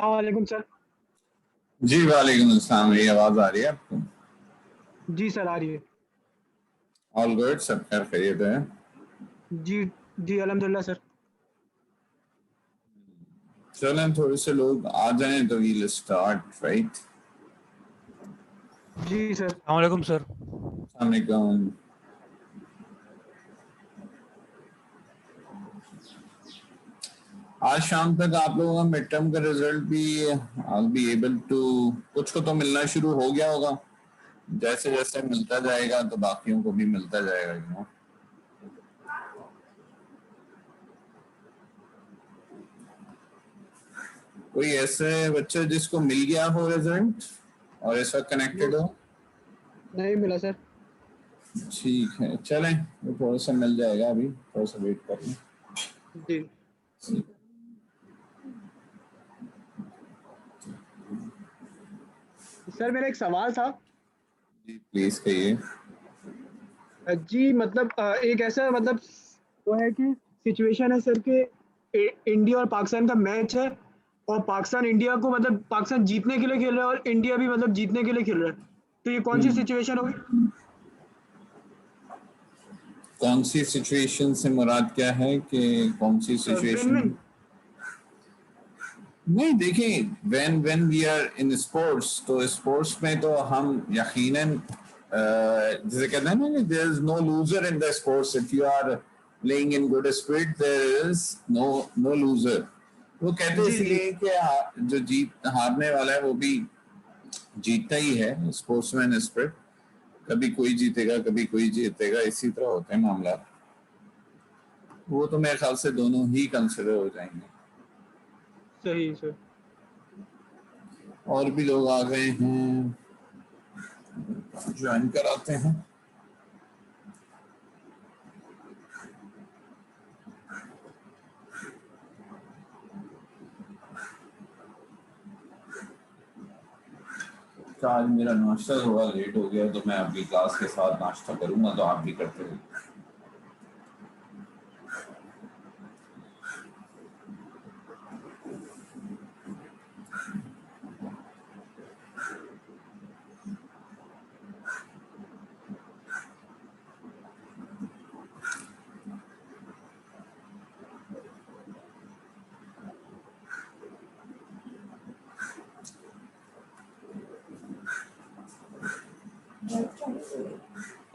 वालेकुम सर। जी वालेकुम अस्सलाम। मेरी आवाज आ रही है आपको? जी सर, आ रही है। ऑल गुड, सब खैर खैरियत है? जी जी, अल्हम्दुलिल्लाह सर। चलें थोड़े से लोग आ जाएं तो वील स्टार्ट, राइट? जी सर। वालेकुम सर। अस्सलाम वालेकुम। आज शाम तक आप लोगों का मिड टर्म का रिजल्ट भी आई बी एबल टू, कुछ को तो मिलना शुरू हो गया होगा। जैसे जैसे मिलता जाएगा तो बाकियों को भी मिलता जाएगा, यू नो। कोई ऐसे बच्चे जिसको मिल गया हो रिजल्ट और इस वक्त कनेक्टेड हो? नहीं मिला सर। ठीक है, चलें वो थोड़ा सा मिल जाएगा, अभी थोड़ा सा वेट कर लें। जी सर, मेरा एक सवाल था। जी प्लीज कहिए। जी मतलब एक ऐसा मतलब वो है कि सिचुएशन है सर कि इंडिया और पाकिस्तान का मैच है, और पाकिस्तान इंडिया को मतलब पाकिस्तान जीतने के लिए खेल रहा है और इंडिया भी मतलब जीतने के लिए खेल रहा है। तो ये कौन सी सिचुएशन होगी? कौन सी सिचुएशन से मुराद क्या है कि कौन सी विन सिचुएशन? विन। नहीं देखिए, when when we are in sports, तो स्पोर्ट्स में तो हम यकीनन जैसे कहते हैं ना कि there is no loser in the sports. If you are playing in good spirit there is no no loser. वो कहते हैं जी जी इसलिए कि जो जीत हारने वाला है वो भी जीतता ही है, स्पोर्ट्समैन स्पिरिट। कभी कोई जीतेगा कभी कोई जीतेगा, इसी तरह होते हैं मामला। वो तो मेरे ख्याल से दोनों ही कंसिडर हो जाएंगे। सही सर। और भी लोग आ गए हैं, ज्वाइन कराते हैं। तो आज मेरा नाश्ता थोड़ा लेट हो गया, तो मैं आपकी क्लास के साथ नाश्ता करूंगा, तो आप भी करते रहिए।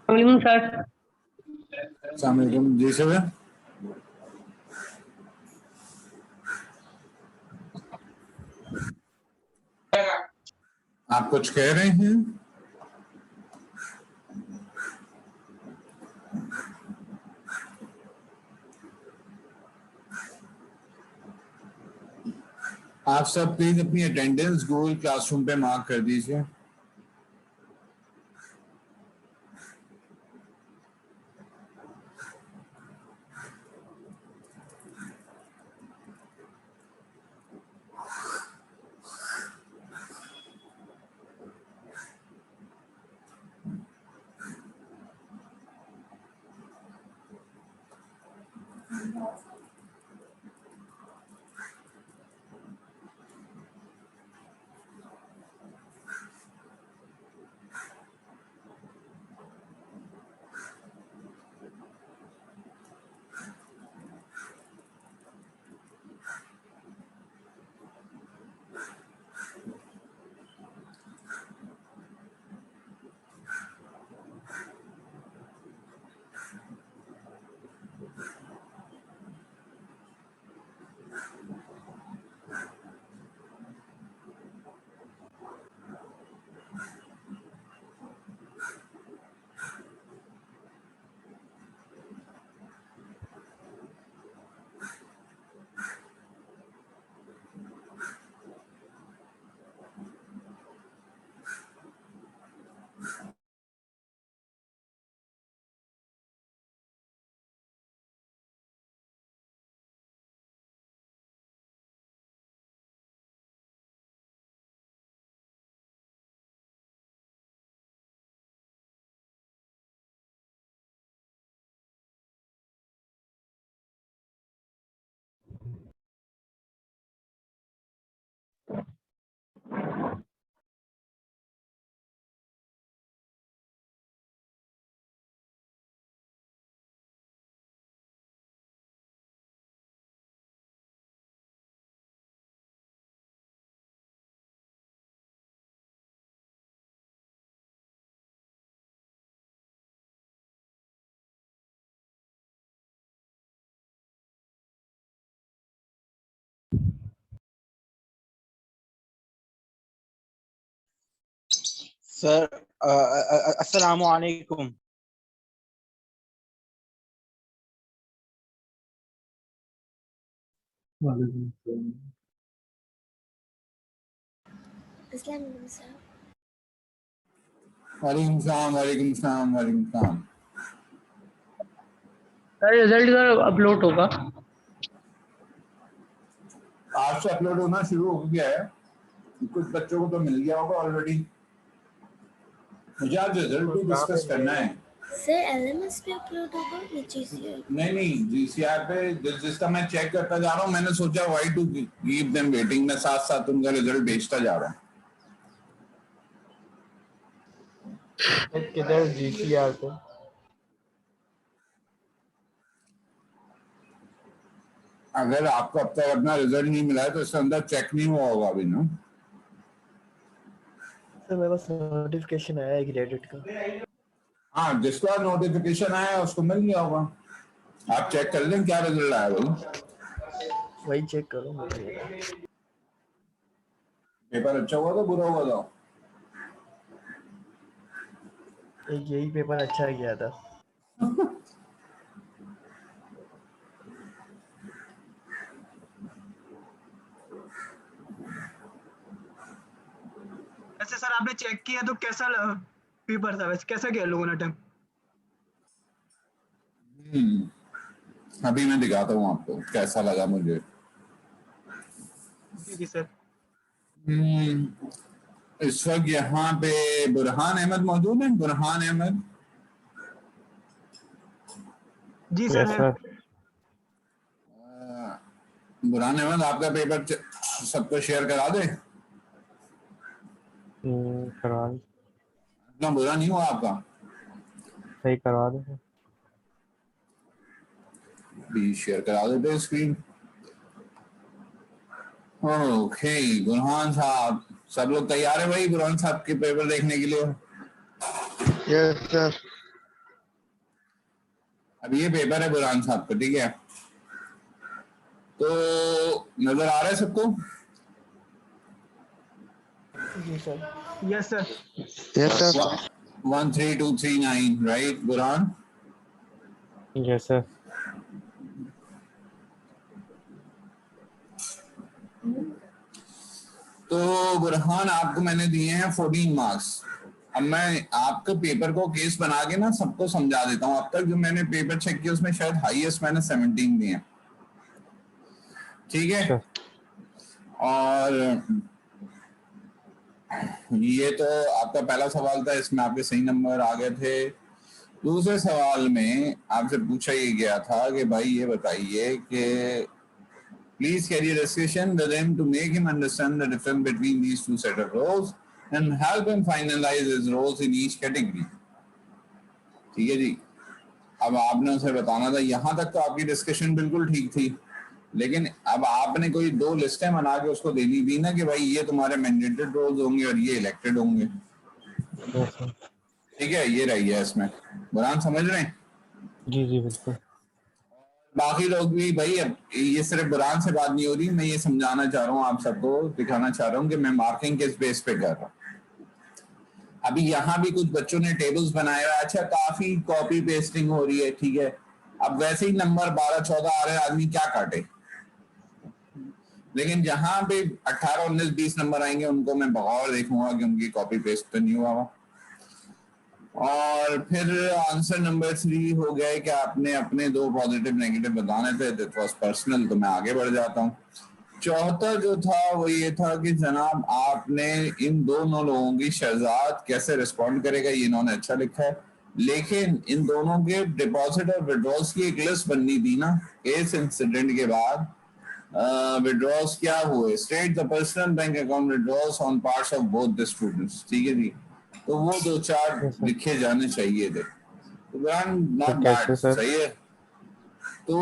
वालेकुम सर। अस्सलाम वालेकुम जी सर। आप कुछ कह रहे हैं? आप सब प्लीज अपनी अटेंडेंस गूगल क्लासरूम पे मार्क कर दीजिए। सर अस्सलामु अलैकुम। अस्सलाम सर। वालेकुम सलाम, वालेकुम सलाम, वालेकुम सलाम। रिजल्ट कब अपलोड होगा? आज से अपलोड होना शुरू हो गया है, कुछ बच्चों को तो मिल गया होगा ऑलरेडी। मुझे आज रिजल्ट भी डिस्कस करना है। सर एलएमएस पे अपलोड होगा या जीसीआर? नहीं जीसीआर पे जिसका मैं चेक करता जा रहा हूँ, मैंने सोचा why to keep them waiting, मैं साथ साथ उनका रिजल्ट भेजता जा रहा हूँ। किधर जीसीआर पे? अगर आपको अब तक अपना रिजल्ट नहीं मिला है तो इसके अंदर चेक नहीं हुआ होगा अभी ना। सर मेरे पास नोटिफिकेशन आया है क्रेडिट का। हाँ, जिसका नोटिफिकेशन आया उसको मिल गया होगा। आप चेक कर लें क्या रिजल्ट आया भाई। वही चेक करो मुझे। पेपर अच्छा हुआ था बुरा हुआ था? एक यही पेपर अच्छा गया था। वैसे सर आपने चेक किया तो कैसा पेपर था, वैसे कैसा किया लोगों ने अटेम्प्ट? अभी मैं दिखाता हूँ आपको कैसा लगा मुझे। जी सर। इस वक्त यहाँ पे बुरहान अहमद मौजूद है। बुरहान अहमद, जी सर है। बुरहान अहमद आपका पेपर सबको शेयर करा दे। करवा दे, इतना बुरा नहीं हुआ आपका? सही करवा दे। भी शेयर करा देते स्क्रीन। ओके बुरहान साहब, सब लोग तैयार है भाई बुरहान साहब के पेपर देखने के लिए? Yes sir. अब ये पेपर है बुरहान साहब का, ठीक है? तो नजर आ रहा है सबको? जी sir. Yes sir. Yes sir. 13239 right Burhan? Yes sir. तो बुरहान आपको मैंने दिए हैं 14 मार्क्स। अब मैं आपके पेपर को केस बना के ना सबको समझा देता हूँ। अब तक जो मैंने पेपर चेक किया उसमें शायद हाईएस्ट मैंने 17 दिए, ठीक है? और ये तो आपका पहला सवाल था, इसमें आपके सही नंबर आ गए थे। दूसरे सवाल में आपसे पूछा ये गया था कि भाई ये बताइए कि please carry a discussion with him to make him understand the difference between these two set of roles and help him finalize his roles in each category. ठीक है जी। अब आपने उसे बताना था, यहाँ तक तो आपकी डिस्कशन बिल्कुल ठीक थी, लेकिन अब आपने कोई दो लिस्टें बना के उसको देनी थी ना कि भाई ये तुम्हारे मैंडेटेड रोल्स होंगे और ये इलेक्टेड होंगे। ठीक है, ये रही है इसमें। बुरहान समझ रहे हैं? जी जी बिल्कुल। बाकी लोग भी भाई, अब ये सिर्फ बुरहान से बात नहीं हो रही, मैं ये समझाना चाह रहा हूँ आप सबको, दिखाना चाह रहा हूँ कि मैं मार्किंग किस बेस पे कर रहा हूँ। अभी यहाँ भी कुछ बच्चों ने टेबल्स बनाए हुए, अच्छा काफी कॉपी पेस्टिंग हो रही है, ठीक है? अब वैसे ही नंबर 12-14 आ रहे हैं, आदमी क्या काटे? लेकिन जहां पे 18, 19, 20 नंबर आएंगे उनको मैं बगौर देखूंगा कि उनकी कॉपी पेस्ट तो नहीं हुआ। और फिर आंसर नंबर 3 हो गया कि आपने अपने दो पॉजिटिव नेगेटिव बताने थे, दैट वाज पर्सनल, तो मैं आगे बढ़ जाता हूँ। चौथा जो था वो ये था कि जनाब आपने इन दोनों लोगों की, शहजाद कैसे रिस्पॉन्ड करेगा ये इन्होंने अच्छा लिखा है, लेकिन इन दोनों के डिपॉजिट और विड्रॉल्स की एक लिस्ट बननी थी ना इस इंसिडेंट के बाद। विड्रॉल्स क्या हुए? State the personal bank account withdrawals on parts of both the students, ठीक है जी? तो वो दो चार लिखे जाने चाहिए थे। तो नॉट बैड, सही है। तो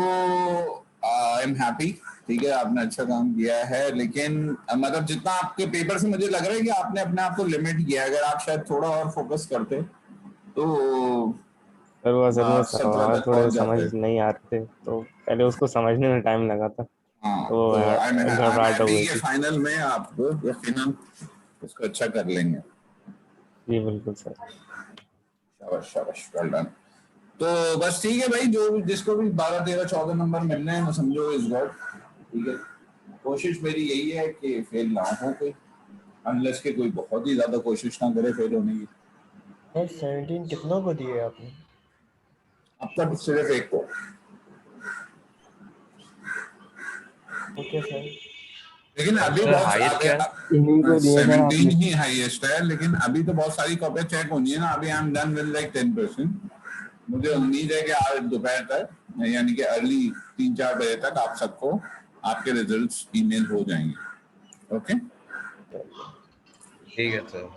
आई एम हैप्पी, ठीक है, आपने अच्छा काम किया है, लेकिन मतलब जितना आपके पेपर से मुझे लग रहा है कि आपने अपने आप को लिमिट किया। अगर आप शायद थोड़ा और फोकस करते तो सर वो असल में 17 सवाल तक थोड़े पहुंच समझ जाते। नहीं आ रहे थे, तो पहले उसको समझने में टाइम लगा था। हाँ, तो आई एम घबराहट हो हैप्पी गई कि थी। फाइनल में आप यकीनन उसको अच्छा कर लेंगे। जी बिल्कुल सर। शाबाश शाबाश, वेल डन। तो बस ठीक है भाई, जो जिसको भी 12 13 14 नंबर मिल रहे हैं वो समझो इज गॉड। ठीक है, कोशिश मेरी यही है कि फेल ना हो कोई, अनलेस के कोई बहुत ही ज्यादा कोशिश ना करे फेल होने की। सर 17 कितनों को दिए आपने? अब तक सिर्फ एक को। Okay sir. लेकिन अभी सर, बहुत highest क्या है? इन्हीं को दिए सर 17 आपने। ही हाईएस्ट है, लेकिन अभी तो बहुत सारी कॉपियां चेक होनी है ना। अभी I am done with like 10%। मुझे उम्मीद है कि आज दोपहर तक यानी कि अर्ली 3-4 बजे तक आप सबको आपके रिजल्ट्स ईमेल हो जाएंगे। ओके, ठीक है सर।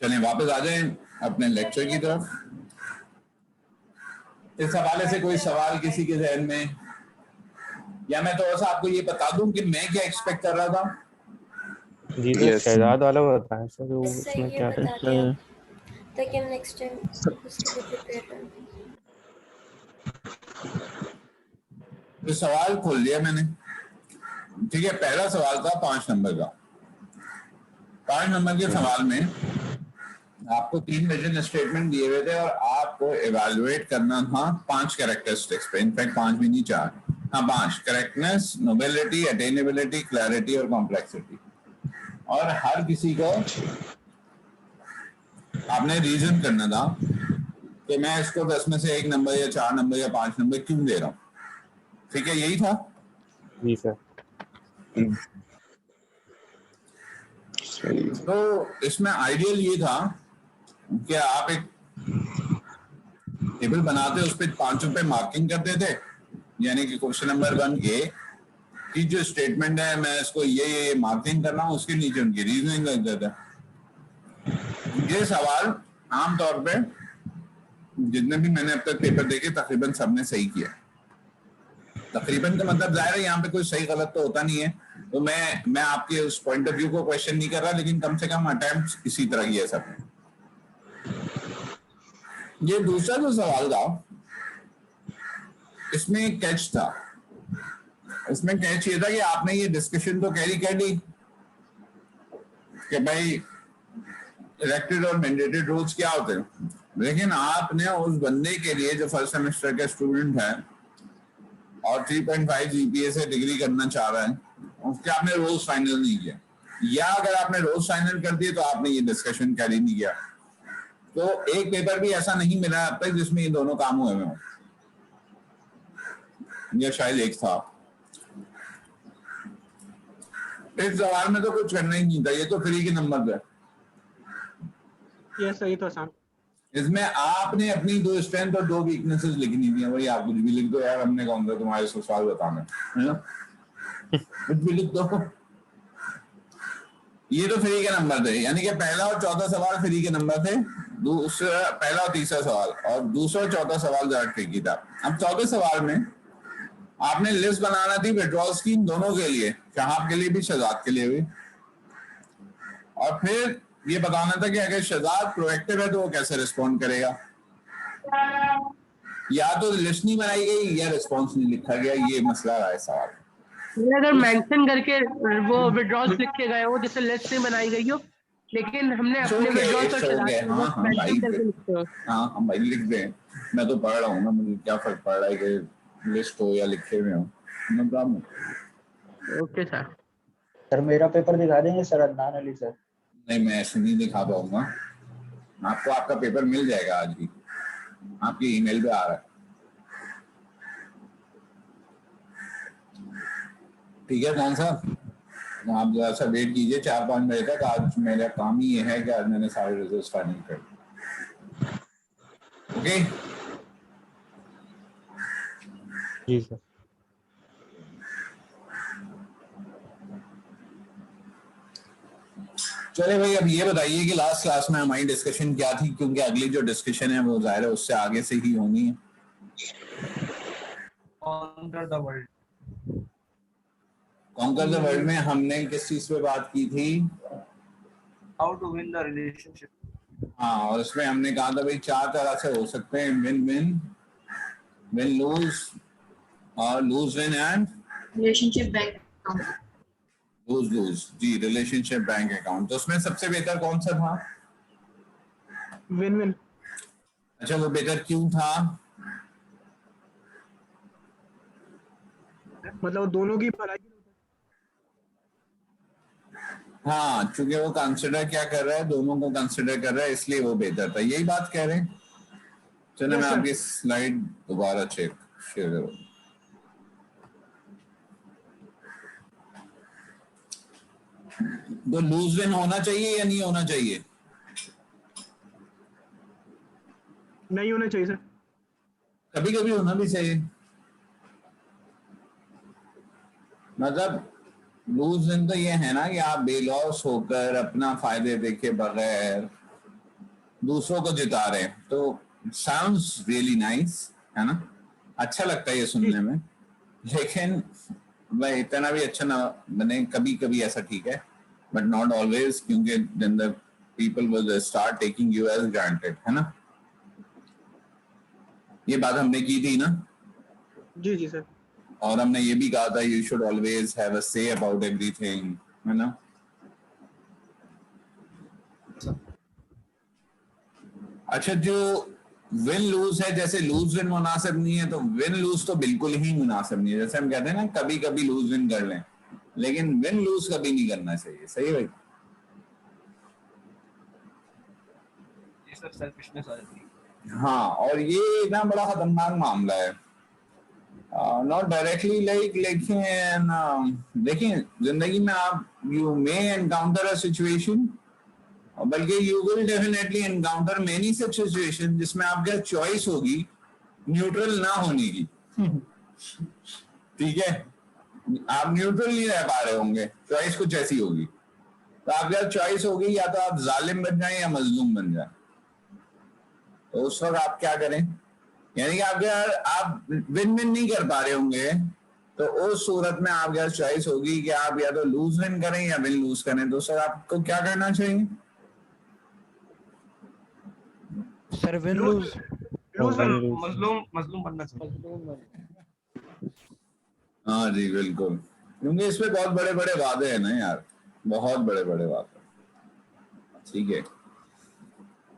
चलें वापस आ जाएं अपने लेक्चर की तरफ। इस हवाले से कोई सवाल किसी के जहन में, या मैं थोड़ा सा आपको ये बता दूं कि मैं क्या एक्सपेक्ट कर रहा था। जी सर, शहजाद वाला बताया सर, वो इससे उसमें ये क्या था? बता दिया ताकि हम नेक्स्ट टाइम उसके लिए प्रिपेयर रहें। तो सवाल खोल लिया मैंने। ठीक है, पहला सवाल था 5 नंबर का। 5 नंबर के सवाल में आपको 3 विजन स्टेटमेंट दिए हुए थे और आपको इवैल्यूएट करना था 5 कैरेक्टरिस्टिक्स पे। इनफैक्ट 5 भी नहीं, 4, हाँ 5। करेक्टनेस, नोबेलिटी, अटेनेबिलिटी, क्लैरिटी और कॉम्प्लेक्सिटी। और हर किसी को आपने रीजन करना था कि मैं इसको 10 में से 1 नंबर या 4 नंबर या 5 नंबर क्यों दे रहा हूँ। ठीक है, यही था। जी सर। तो इसमें आइडियल ये था कि आप एक टेबल बनाते, उस पर 5 पे मार्किंग करते थे, यानी कि क्वेश्चन नंबर 1 ए की जो स्टेटमेंट है मैं इसको ये मार्किंग कर रहा हूँ, उसके नीचे उनकी रीजनिंग कर देते। ये सवाल आमतौर पे जितने भी मैंने अब तक पेपर देखे तकरीबन सबने सही किया। तकरीबन का मतलब जाहिर है यहाँ पे कोई सही गलत तो होता नहीं है। तो मैं आपके उस पॉइंट ऑफ व्यू को क्वेश्चन नहीं कर रहा, लेकिन कम से कम अटेम्प्ट इसी तरह की है सब। ये दूसरा जो सवाल था इसमें एक कैच था। इसमें कैच ये था कि आपने ये डिस्कशन तो कैरी कर ली कि भाई इलेक्टेड और मैंडेटेड रूल्स क्या होते हैं, लेकिन आपने उस बंदे के लिए जो फर्स्ट सेमेस्टर के स्टूडेंट है और 3.5 जीपीए से डिग्री करना चाह रहा है, उसके आपने रोल्स फाइनल नहीं किया, या अगर आपने रोल्स फाइनल कर दिए तो आपने ये डिस्कशन कैरी नहीं किया। तो एक पेपर भी ऐसा नहीं मिला अब तक जिसमें ये दोनों काम हुए हों, या शायद एक था। इस सवाल में तो कुछ करना ही नहीं था, ये तो फ्री के नंबर थे। ये सही तो आसान। इसमें आपने अपनी 2 स्ट्रेंथ और 2 वीकनेसेस लिखनी थी। वही आप कुछ भी लिख दो यार, हमने कौन सा तुम्हारे से सवाल बताना है ना, कुछ भी लिख दो। ये तो फ्री के नंबर थे, यानी कि पहला और चौथा सवाल फ्री के नंबर थे। दूसरा, पहला और तीसरा सवाल, और दूसरा और चौथा सवाल जरा ट्रिकी था। अब चौथे सवाल में आपने लिस्ट बनाना थी विड्रॉल्स की दोनों के लिए, शहाब के लिए भी शहजाद के लिए भी, और फिर ये बताना था कि अगर शहजाद प्रोएक्टिव है तो वो कैसे रिस्पॉन्ड करेगा। या तो लिस्ट नहीं बनाई गई या रिस्पॉन्स नहीं लिखा गया, ये मसला रहा है सवाल। अगर मेंशन करके वो विड्रॉल्स लिख के गए हो, जैसे लिस्ट नहीं बनाई गई हो, लेकिन हमने अपने विड्रॉल्स और मेंशन करके लिखते हो। हाँ हम भाई लिख दें, मैं तो पढ़ रहा हूँ ना, मुझे क्या फर्क पड़ रहा है कि लिस्ट हो या लिखे हुए हो। No problem. Okay sir. Sir मेरा पेपर दिखा देंगे सर, अदनान अली सर? नहीं, मैं ऐसे नहीं दिखा पाऊंगा आपको। आपका पेपर मिल जाएगा आज ही, आपकी ईमेल पे आ रहा है। ठीक है खान साहब, आप जरा सा वेट कीजिए 4-5 बजे तक। आज मेरा काम ही ये है कि आज मैंने सारे रिजल्ट्स फाइनल कर दिए। ओके जी सर। चले भाई, अब ये बताइए कि लास्ट क्लास में हमारी डिस्कशन क्या थी, क्योंकि अगली जो डिस्कशन है वो जाहिर है उससे आगे से ही होनी है। Conquer the world. Conquer the world में हमने किस चीज पे बात की थी? How to win the relationship. हाँ, और उसमें हमने कहा था भाई 4 तरह से हो सकते हैं, विन विन, विन लूज और lose win and relationship bank lose lose. जी, रिलेशनशिप बैंक अकाउंट। तो उसमें सबसे बेहतर कौन सा था? Win win. अच्छा, वो बेहतर क्यों था? मतलब दोनों की भलाई। हाँ, चूंकि वो कंसिडर क्या कर रहा है, दोनों को कंसिडर कर रहा है, इसलिए वो बेहतर था, यही बात कह रहे हैं। चलो Yes, मैं sir. आपकी स्लाइड दोबारा शेयर करूँ। तो लूज विन होना चाहिए या नहीं होना चाहिए? नहीं होना चाहिए सर। कभी कभी होना भी चाहिए। मतलब लूज विन तो ये है ना कि आप बेलॉस होकर अपना फायदे देखे बगैर दूसरों को जिता रहे हैं, तो साउंड्स रियली नाइस, है ना? अच्छा लगता है ये सुनने में, लेकिन भाई इतना भी अच्छा ना बने। कभी कभी ऐसा ठीक है, बट नॉट ऑलवेज, क्योंकि then the people will start taking you as granted, है ना? ये बात हमने की थी ना। जी जी सर। और हमने ये भी कहा था you should always have a say about everything, है ना? अच्छा, जो विन लूज है, जैसे लूज विन मुनासिब नहीं है, तो विन लूज तो बिल्कुल ही मुनासिब नहीं है। जैसे हम कहते हैं ना, कभी कभी लूज विन कर लें, लेकिन विन लूज कभी नहीं करना चाहिए। सही भाई? ये सब सेल्फिशनेस आ जाती है। हाँ, और ये ना बड़ा खतरनाक मामला है। नॉट डायरेक्टली लाइक, लेकिन देखिए जिंदगी में आप you may encounter a situation, बल्कि you will definitely encounter many such situation जिसमें आपके चॉइस होगी न्यूट्रल ना होने की। ठीक है, आप न्यूट्रल नहीं रह पा रहे होंगे, चॉइस कुछ ऐसी होगी। तो आपके चॉइस होगी, या तो आप जालिम बन जाएं या मजलूम बन जाएं। तो उस वक्त आप क्या करें? यानी कि अगर आप विन विन नहीं कर पा रहे होंगे, तो उस सूरत में आपके पास चॉइस होगी कि आप या तो लूज विन करें या विन लूज करें। तो सर आपको क्या करना चाहिए? Sir win loose. Loose win. मजलूम मजलूम बनना चाहिए। हाँ जी बिल्कुल, क्योंकि इसमें बहुत बड़े बड़े वादे हैं ना यार, बहुत बड़े बड़े वादे। ठीक है,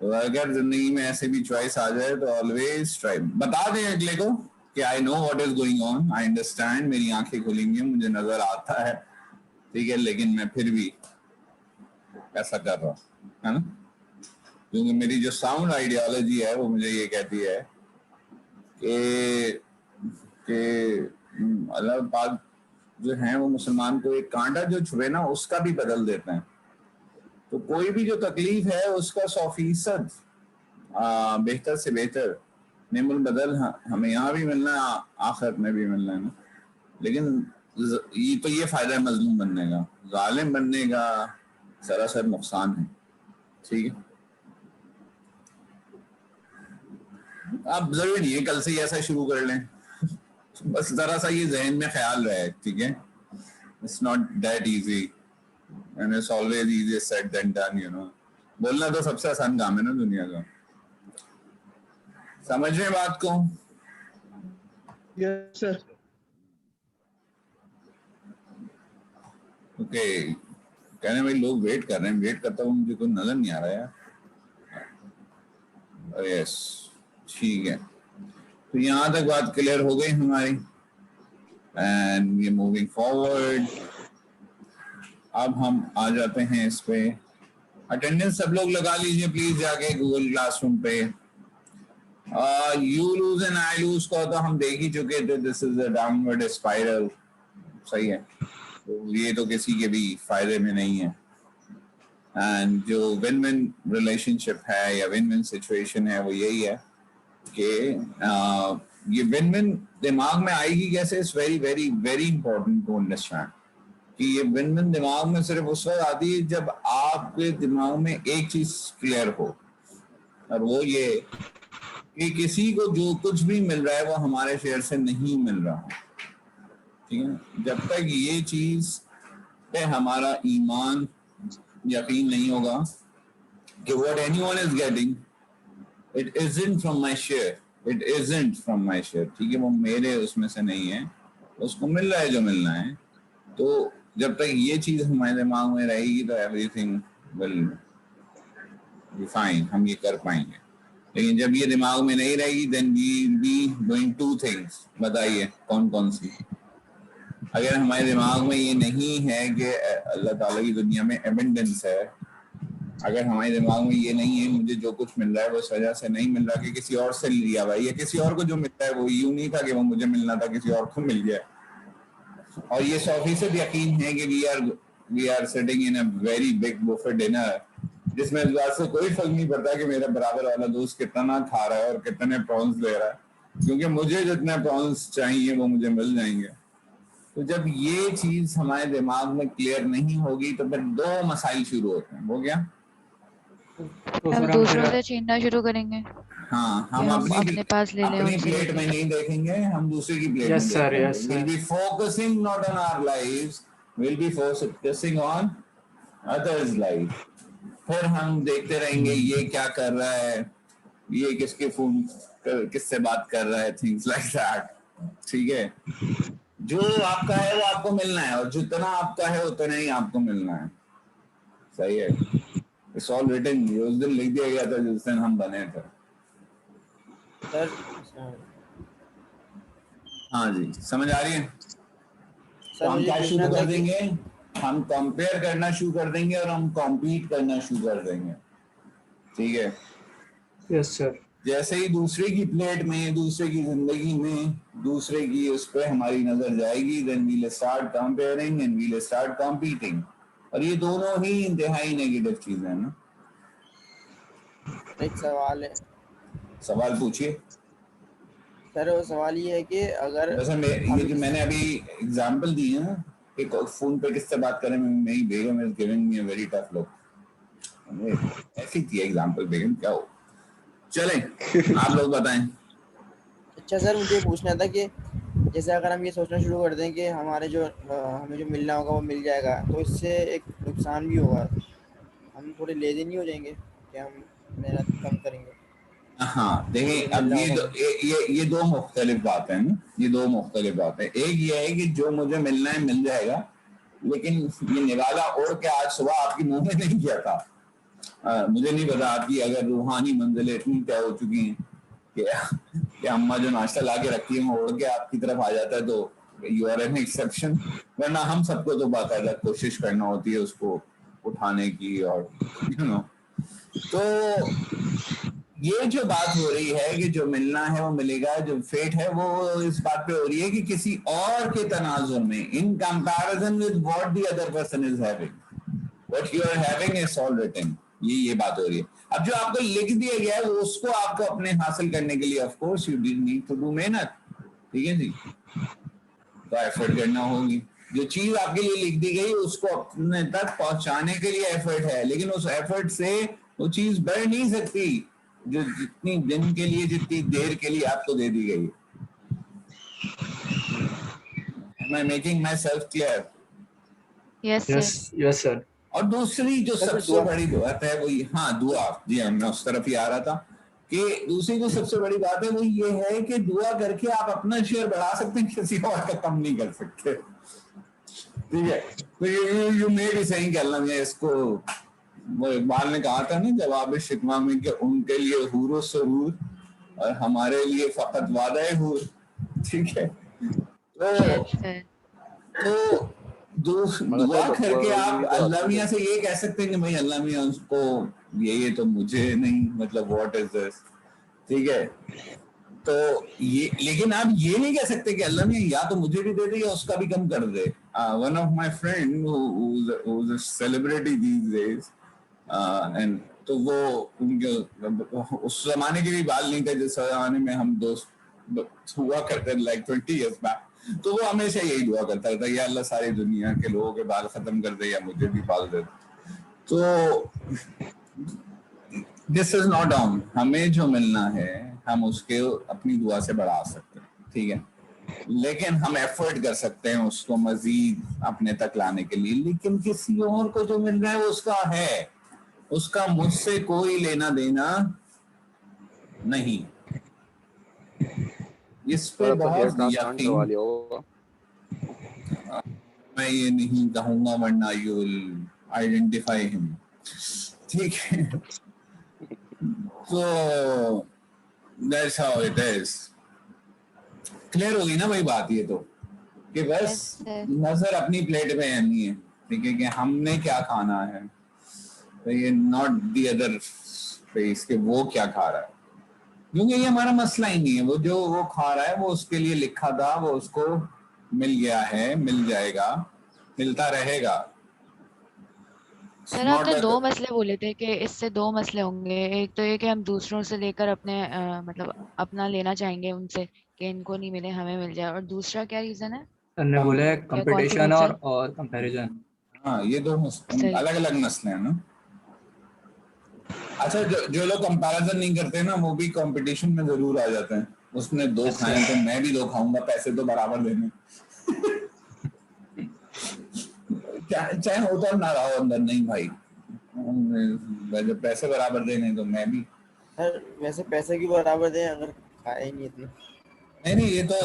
तो अगर जिंदगी में ऐसे भी चॉइस आ जाए तो ऑलवेज ट्राई। बता दें अगले को कि I know what is going on, I understand, मेरी आंखें खुलेंगी, मुझे नजर आता है, ठीक है, लेकिन मैं फिर भी ऐसा कर रहा हूँ, है ना? क्योंकि मेरी जो साउंड आइडियोलॉजी है वो मुझे ये कहती है कि अल्लाह पाक जो है वो मुसलमान को एक कांटा जो छुए ना उसका भी बदल देते हैं। तो कोई भी जो तकलीफ है उसका 100% बेहतर से बेहतर नेमुल बदल हमें यहाँ भी मिलना है, आखिरत में भी मिलना है ना। लेकिन ये फायदा है मजलूम बनने का, जालिम बनने का सरासर नुकसान है। ठीक है, आप जरूरी नहीं है कल से ही ऐसा शुरू कर लें, बस जरा सा ये जहन में ख्याल रहे, ठीक है? It's not that easy and it's always easier said than done, you know. बोलना तो सबसे आसान काम है ना दुनिया का। समझ रहे बात को? Yes sir. ओके, कहने भाई लोग वेट कर रहे हैं, वेट करता हूँ, मुझे कोई नजर नहीं आ रहा यार। यस, ठीक है, तो यहाँ तक बात क्लियर हो गई हमारी and we are moving forward. अब हम आ जाते हैं इस पे। अटेंडेंस सब लोग लगा लीजिए प्लीज जाके गूगल क्लासरूम पे। You lose and I lose को तो हम देख ही चुके थे, this is a downward spiral. सही है, तो ये तो किसी के भी फायदे में नहीं है। एंड जो विन विन रिलेशनशिप है या विन विन सिचुएशन है वो यही है कि ये विन विन दिमाग में आएगी कैसे? It's very very very important to understand कि ये विन विन दिमाग में सिर्फ उस वक्त आती है जब आपके दिमाग में एक चीज क्लियर हो, और वो ये कि किसी को जो कुछ भी मिल रहा है वो हमारे शेयर से नहीं मिल रहा। ठीक है, जब तक ये चीज पे हमारा ईमान यकीन नहीं होगा कि what anyone is getting it isn't from my share, it isn't from my share, ठीक है, वो मेरे उसमें से नहीं है, उसको मिल रहा है जो मिलना है। तो जब तक ये चीज हमारे दिमाग में रहेगी तो एवरीथिंग विल फाइन, हम ये कर पाएंगे। लेकिन जब ये दिमाग में नहीं रहेगी then we will be doing two things. बताइए कौन कौन सी? अगर हमारे दिमाग में ये नहीं है कि अल्लाह ताला की दुनिया में एबंडेंस है, अगर हमारे दिमाग में ये नहीं है मुझे जो कुछ मिल रहा है वो इस वजह से नहीं मिल रहा कि किसी और से लिया भाई, या किसी और को जो मिलता है वो यूं नहीं था कि वो मुझे मिलना था, किसी और को मिल गया। और ये 100% यकीन है कि we are sitting in a very big buffet dinner, जिसमें इस बात से कोई फर्क नहीं पड़ता कि मेरा बराबर वाला दोस्त कितना खा रहा है और कितने प्रॉन्स ले रहा है, क्योंकि मुझे जितने प्रॉन्स चाहिए वो मुझे मिल जाएंगे। तो जब ये चीज हमारे दिमाग में क्लियर नहीं होगी तो फिर दो मसाइल शुरू होते हैं। वो क्या? तो हम फिर दूसरों से छीनना शुरू करेंगे। हाँ, कि हम हम अपने पास ले लें अपनी उनसे प्लेट में नहीं देखेंगे, हम दूसरे की प्लेट Yes, में sir, देखेंगे। yes, sir. We'll be focusing not on our lives, we'll be focusing on others' life. फिर हम देखते रहेंगे ये क्या कर रहा है, ये किसके फोन किससे बात कर रहा है, थिंग्स लाइक दैट। ठीक है, जो आपका है वो आपको मिलना है, और जितना आपका है उतना ही आपको मिलना है। सही है, इट्स ऑल रिटन। उस दिन लिख दिया गया था जिस दिन हम बने थे। सर हाँ जी, समझ आ रही है? सर तो हम मुझे क्या पूछना शुरू था कर कि देंगे, हम कंपेयर करना शुरू कर देंगे और हम कॉम्पीट करना शुरू कर देंगे। ठीक है, यस सर, जैसे ही दूसरे की प्लेट में, दूसरे की जिंदगी में, दूसरे की उस पे हमारी नजर जाएगी, then we will start comparing and we will start competing. और ये दोनों ही इंतहाई नेगेटिव चीजें हैं ना। एक सवाल है सवाल पूछिए। सर। वो सवाल ये है कि अगर वैसे ये जो मैंने अभी एग्जांपल दी है ना कि फोन पे किससे बात करें, मेरी बेगम is giving me a very tough look, ऐसी थी एग्जांपल। बेगम क्या हो, चलें आप लोग बताएं। अच्छा सर, मुझे पूछना था कि जैसे अगर हम ये सोचना शुरू कर दें कि हमारे जो हमें जो मिलना होगा वो मिल जाएगा, तो इससे एक नुकसान भी होगा। हम थोड़े लेजी नहीं हो जाएंगे कि हम मेहनत कम करेंगे? हाँ देखिए, अब ये दो मुख्तलिफ बातें हैं ना, ये दो मुख्तलिफ बातें। एक ये है कि जो मुझे मिलना है मिल जाएगा, लेकिन ये निवाला ओढ़ के आज सुबह आपकी मुंह में नहीं किया था। मुझे नहीं पता आपकी अगर रूहानी मंजिलें इतनी तय हो चुकी हैं कि अम्मा जो नाश्ता ला के रखती है वो ओढ़ के आपकी तरफ आ जाता है, तो यू आर एन एक्सेप्शन। वरना हम सबको तो बाकायदा कोशिश करना होती है उसको उठाने की, और यू नो। तो ये जो बात हो रही है कि जो मिलना है वो मिलेगा, जो फेट है वो इस बात पे हो रही है कि किसी और के तनाजुर में, in comparison with what the other person is having, what you are having is all written. ये बात हो रही है। अब जो आपको लिख दिया गया है वो उसको आपको अपने हासिल करने के लिए of course you need to do मेहनत। ठीक है जी, तो एफर्ट करना होगी। जो चीज आपके लिए लिख दी गई उसको अपने तक पहुंचाने के लिए एफर्ट है, लेकिन उस एफर्ट से वो चीज बढ़ नहीं सकती जो जितनी दिन के लिए, जितनी देर के लिए आपको दे दी गई। Am I making myself clear? Yes sir. Yes sir. और दूसरी जो सबसे बड़ी बात है वो, हाँ दुआ, जी हाँ मैं उस तरफ ही आ रहा था कि दूसरी जो सबसे बड़ी बात है वो ये है कि दुआ करके आप अपना शेयर बढ़ा सकते हैं, किसी और का कम नहीं कर सकते। ठीक है, तो यू मे बी सेइंग कि अल्लाह ने इसको, वो इकबाल ने कहा था ना जवाब शिकवा में कि उनके लिए हूरो सरूर और हमारे लिए फकत वादा हूर। ठीक है, तो दुआ करके आप अल्लाह मियां से ये कह सकते हैं कि भाई अल्लाह मियां उसको ये तो मुझे नहीं, मतलब व्हाट इज दिस। ठीक है, तो ये, लेकिन आप ये नहीं कह सकते कि अल्लाह मियां या तो मुझे भी दे दे या उसका भी कम कर दे। One of my friend who's a celebrity these days, and तो वो उनके उस जमाने के भी बाल नहीं थे जिस जमाने में हम दोस्त हुआ करते, लाइक 20 years बैक। तो वो हमेशा यही दुआ करता था, या अल्लाह सारी दुनिया के लोगों के बाल खत्म कर दे या मुझे भी बाल दे। तो दिस इज नॉट ऑन, हमें जो मिलना है हम उसके अपनी दुआ से बढ़ा सकते हैं। ठीक है, लेकिन हम एफर्ट कर सकते हैं उसको मजीद अपने तक लाने के लिए। लेकिन किसी और को जो मिल रहा है वो उसका है, उसका मुझसे कोई लेना देना नहीं। इस पे बहुत यकीन, मैं ये नहीं कहूंगा वरना यू विल आइडेंटिफाई हिम। ठीक है, तो that's how it is. Clear होगी ना भाई बात ये तो, कि बस Yes, sir. नजर अपनी प्लेट में रहनी है, ठीक है, कि हमने क्या खाना है, तो ये नॉट द अदर फेस कि वो क्या खा रहा है, क्योंकि ये हमारा मसला ही नहीं है। वो जो वो खा रहा है वो उसके लिए लिखा था, वो उसको मिल गया है, मिल जाएगा, मिलता रहेगा। सर आपने दो मसले बोले थे कि इससे दो मसले होंगे, एक तो ये कि हम दूसरों से लेकर अपने मतलब अपना लेना चाहेंगे उनसे कि इनको नहीं मिले हमें मिल जाए, और दूसरा क्या रीजन है? सर ने बोला है क्या कौन सी कंपटीशन रीजन? और कंपैरिजन। हाँ, ये दो सही। अलग अलग मसले हैं ना। अच्छा, जो लोग कंपैरिजन नहीं करते ना, वो भी कंपटीशन में जरूर आ जाते हैं। उसने दो खाए तो मैं भी दो खाऊंगा, पैसे तो बराबर देने। चाहे होता ना रहा अंदर, नहीं भाई, जब पैसे बराबर देने तो मैं भी। सर वैसे पैसे की बराबर दें अगर खाए ही नहीं इतने। नहीं ये तो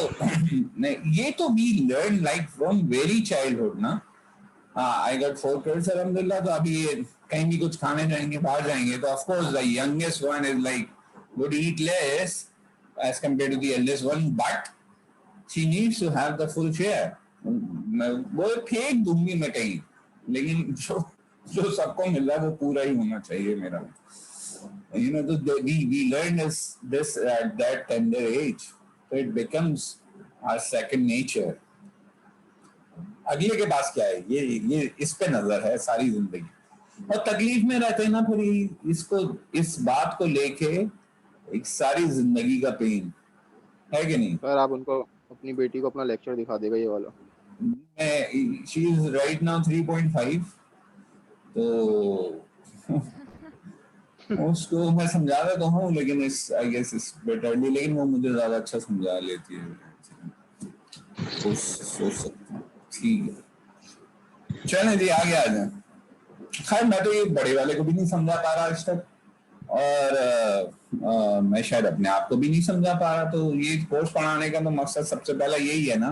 नहीं, ये तो we learn like from very childhood ना। हाँ, आई गॉट 4 kids अल्हम्दुलिल्लाह, तो अभी ये कहीं भी कुछ खाने जाएंगे, बाहर जाएंगे, तो of course the youngest one is like would eat less as compared to the eldest one, but she needs to have the full share. वो फेंक दूंगी मैं कहीं, लेकिन जो सबको मिल रहा है वो पूरा ही होना चाहिए मेरा। You know, we learn this at that tender age, so it becomes our second nature. अगले के पास क्या है, ये इस पे नजर है सारी जिंदगी, और तकलीफ में रहते हैं ना, फिर इसको, इस बात को लेके एक सारी जिंदगी का पेन है कि नहीं। सर आप उनको, अपनी बेटी को अपना लेक्चर दिखा देगा ये वाला। शी इज राइट नाउ 3.5, तो उसको मैं समझा रहा तो हूँ, लेकिन इस आई गेस इस बेटरली, लेकिन वो मुझे ज्यादा अच्छा समझा लेती है, सोच सकता हूँ। ठीक है, चलें जी आगे आ जाए। खैर, मैं तो ये बड़े वाले को भी नहीं समझा पा रहा आज तक, और मैं शायद अपने आप को भी नहीं समझा पा रहा। तो ये कोर्स पढ़ाने का तो मकसद सबसे पहला यही है ना,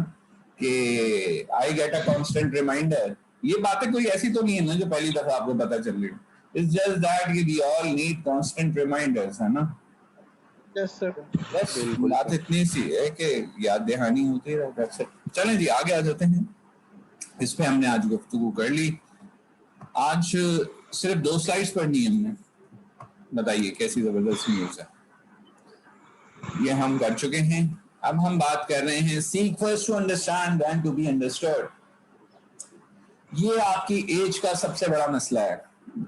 कि I get a constant reminder. ये बातें कोई ऐसी तो नहीं है ना जो पहली दफा आपको पता चल रही, it's just that we all need constant reminders, है ना। Yes sir. बस बात इतनी सी है कि याद दहानी होती रहे। चलें जी आगे आ जाते हैं। इस पे हमने आज गुफ्तगू कर ली। आज सिर्फ 2 स्लाइड्स पढ़नी है हमने, बताइए कैसी जबरदस्त न्यूज है। ये हम कर चुके हैं। अब हम बात कर रहे हैं seek first to understand then to be understood. ये आपकी एज का सबसे बड़ा मसला है,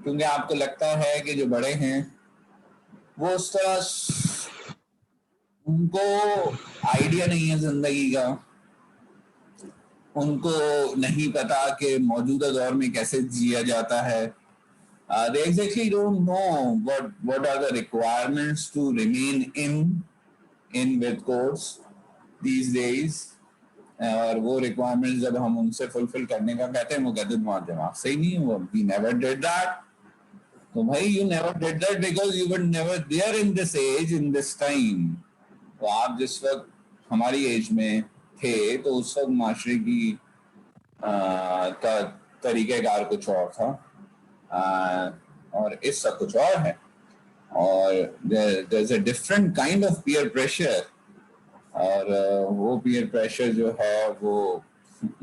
क्योंकि आपको लगता है कि जो बड़े हैं वो उस तरह उनको आइडिया नहीं है जिंदगी का, उनको नहीं पता कि मौजूदा दौर में कैसे जिया जाता है। They exactly don't know what are the requirements to remain in with course these days. और वो requirements जब हम उनसे fulfill करने का कहते हैं, वो कहते हैं तुम्हारा दिमाग सही नहीं है, वो we never did that. तो भाई you never did that because you were never there in this age, in this time. तो आप जिस वक्त हमारी एज में थे तो उस वक्त माशरे की तरीक़ेकार कुछ और था, और इस सब कुछ और है, और there's a different kind of peer pressure, और वो peer pressure जो है वो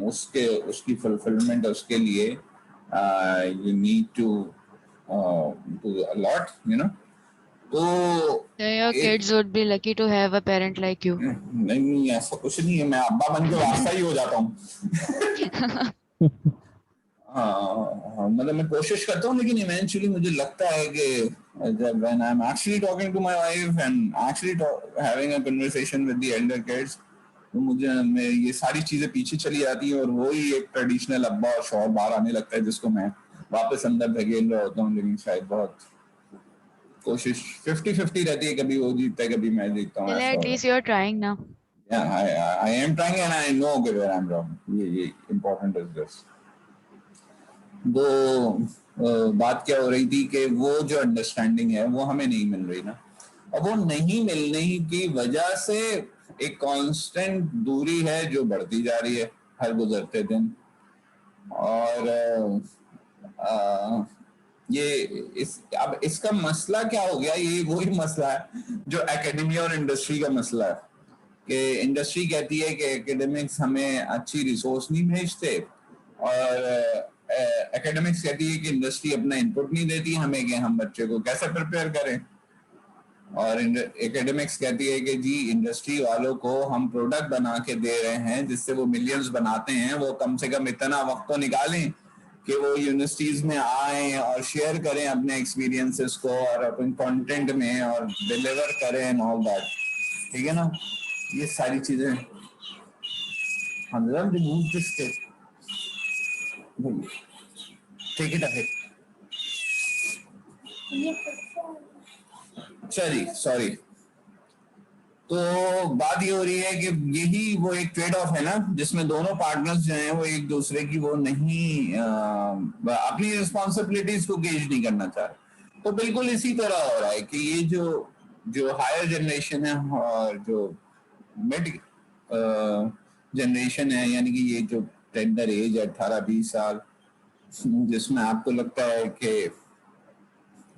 उसकी fulfillment उसके लिए you need to do a lot, you know. तो your kids would be lucky to have a parent like you. नहीं, ऐसा कुछ नहीं है, मैं अब्बा बन के वास्ता ही हो जाता हूँ। मतलब मैं कोशिश करता हूँ, लेकिन इवेंचुअली मुझे लगता है कि जब when I'm actually talking to my wife and actually having a conversation with the elder kids, तो मुझे ये सारी चीजें पीछे चली जाती हैं, और वही एक ट्रेडिशनल अब्बा और शौहर बाहर आने लगता है, जिसको मैं वापस अंदर धकेल रहा होता हूँ। लेकिन शायद बहुत कोशिश 50-50 रहती है, कभी वो जीतता है कभी मैं जीतता हूँ। At least you're trying now. Yeah, I am trying and I know where I'm wrong. ये important is this. वो बात क्या हो रही थी कि वो जो अंडरस्टैंडिंग है वो हमें नहीं मिल रही ना, और वो नहीं मिलने की वजह से एक कांस्टेंट दूरी है जो बढ़ती जा रही है हर गुजरते दिन। और ये अब इसका मसला क्या हो गया, ये वही मसला है जो एकेडमी और इंडस्ट्री का मसला है कि इंडस्ट्री कहती है कि एकेडमिक्स हमें अच्छी रिसोर्स नहीं भेजते, और एकेडमिक्स कहती है कि इंडस्ट्री अपना इनपुट नहीं देती हमें कि हम बच्चे को कैसे प्रिपेयर करें, और एकेडमिक्स कहती है कि जी इंडस्ट्री वालों को हम प्रोडक्ट बना के दे रहे हैं जिससे वो मिलियंस बनाते हैं, वो कम से कम इतना वक्त तो निकालें कि वो यूनिवर्सिटीज में आए और शेयर करें अपने एक्सपीरियंसेस को और अपने कंटेंट में और डिलीवर करें एंड ऑल दैट। ठीक है ना, ये सारी चीजें। हमजा रिमूव दिस ठीक है। चलिए सॉरी, तो बात ये हो रही है कि यही वो एक ट्रेड ऑफ है ना जिसमें दोनों पार्टनर्स जो हैं वो एक दूसरे की वो नहीं अपनी रिस्पॉन्सिबिलिटीज को गेज नहीं करना चाह रहे। तो बिल्कुल इसी तरह हो रहा है कि ये जो हायर जनरेशन है और जो मिड जनरेशन है, यानी कि ये जो टेंडर एज है 18-20 साल, जिसमें आपको लगता है कि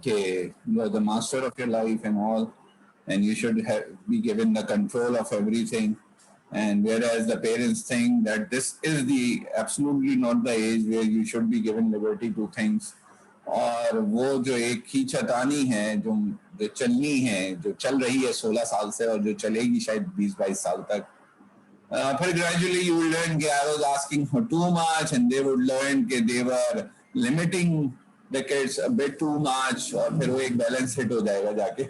you are the master of your life and all, and you should be given the control of everything, and whereas the parents think that this is the absolutely not the age where you should be given liberty to things, और वो जो एक खींचतानी है जो चलनी है, जो चल रही है 16 साल से और जो चलेगी शायद 20-22 साल तक, फिर gradually you will learn कि I was asking for too much and they would learn कि they were limiting the kids a bit too much, और फिर वो एक बैलेंस हिट हो जाएगा जाके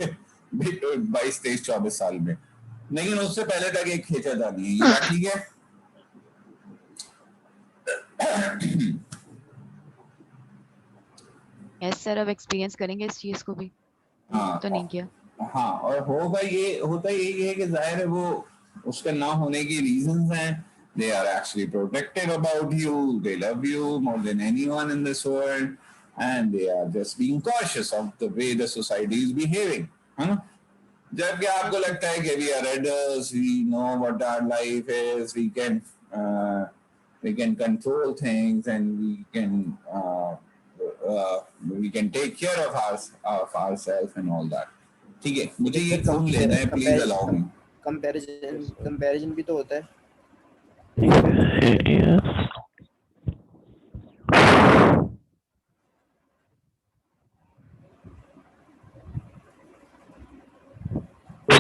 22-23-24 साल में। लेकिन उससे पहले तक एक खींचतानी है। ये बात ठीक है? यस सर, अब एक्सपीरियंस करेंगे इस चीज को भी। हाँ तो नहीं किया। हाँ, और होता यही है कि जाहिर है वो उसका ना होने की रीजंस हैं। They are actually protective about you. They love you more than anyone in this world, and they are just being cautious of the way the society is behaving. है ना? जबकि आपको लगता है कि we are adults, we know what our life is, we can control things, and we can take care of ourselves and all that. ठीक है, मुझे ये फोन लेना है, प्लीज अलाउ मी। कंपैरिजन भी तो होता है।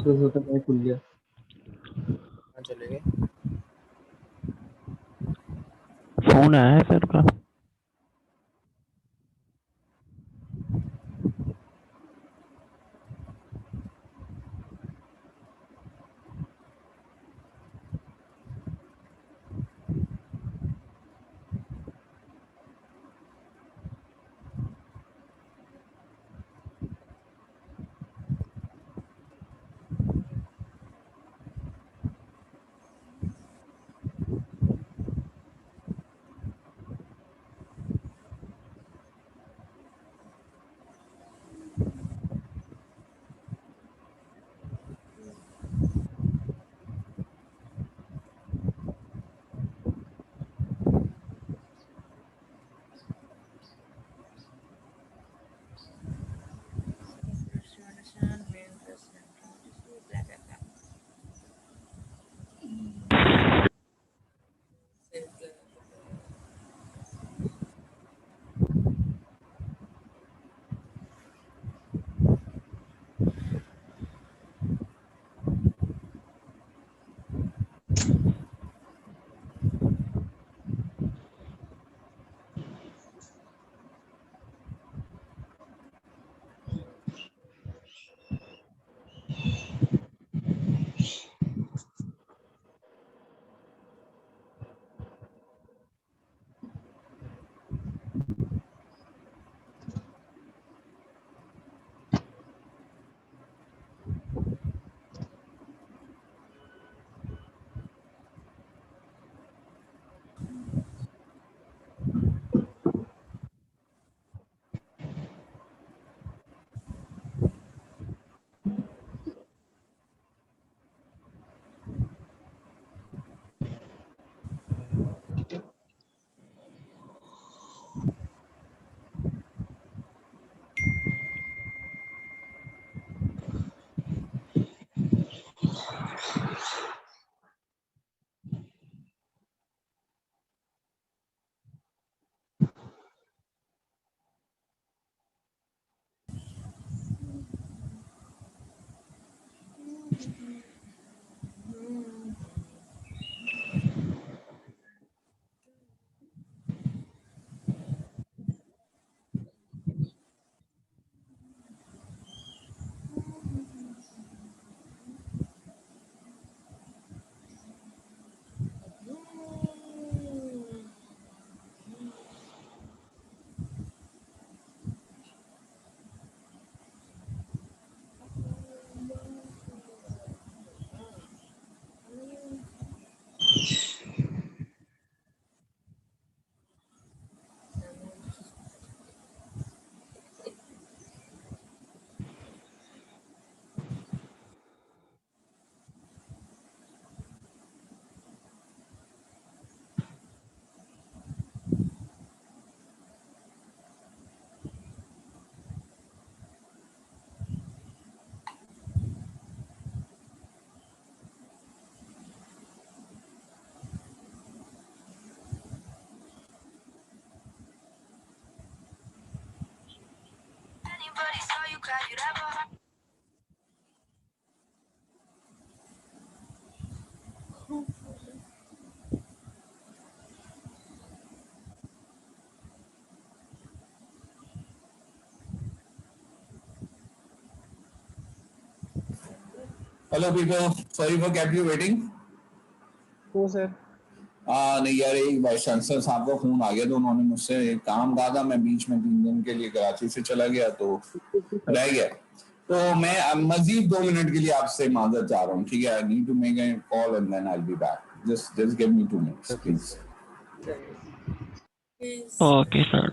तो मैं खुल गया। चले गए। फोन आया है सर का। Hello people, sorry for kept you waiting. तो सर नहीं यार, एक वाइस चांसलर साहब का फोन आ गया तो उन्होंने मुझसे एक काम कहा था, मैं बीच में 3 दिन के लिए कराची से चला गया तो रह गया, तो मैं मजीद 2 मिनट के लिए आपसे माजरत चाह रहा हूँ, ठीक है? I need to make a call and then I will be back, just give me 2 minutes please. Okay sir.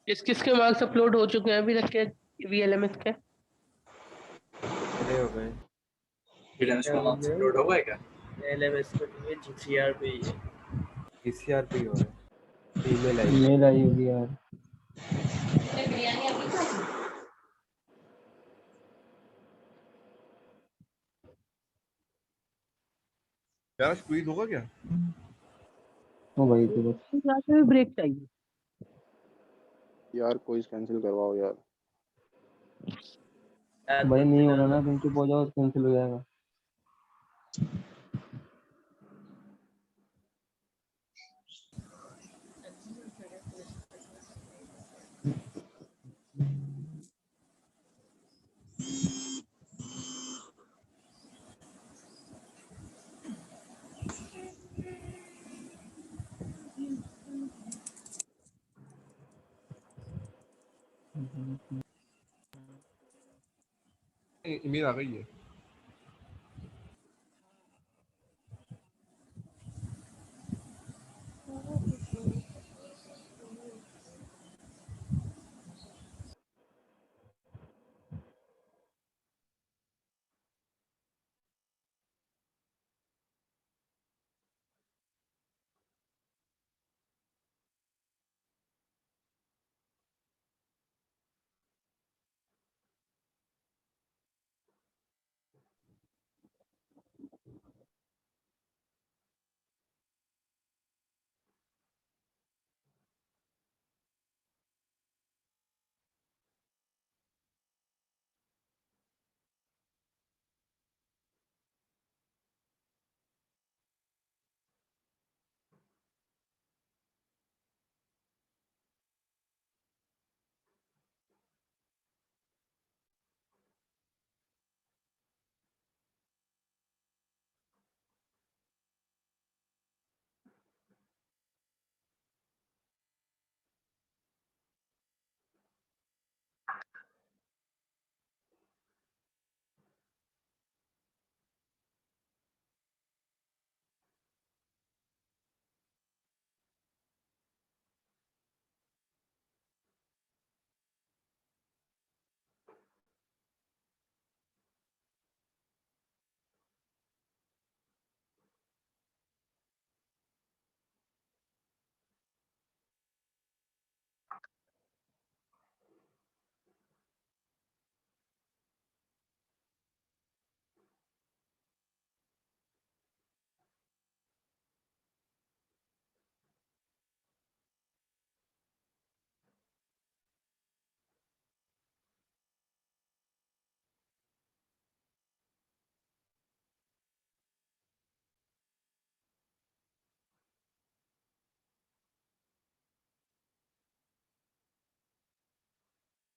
किस किस के मार्क्स अपलोड हो चुके हैं अभी तक के VLMS के? अरे हो गए। अपलोड हो गए क्या? LMS पे नहीं है, GCR पे ही है। PCR पे ही हो रहा है। ईमेल आई होगी यार। यार स्क्वीज होगा क्या? ओ भाई तो बस यहाँ से भी ब्रेक चाहिए। यार कोई कैंसिल करवाओ यार। भाई नहीं हो रहा ना, तुम चुप हो जाओ, कैंसिल हो जाएगा। ईमेल आ गई है।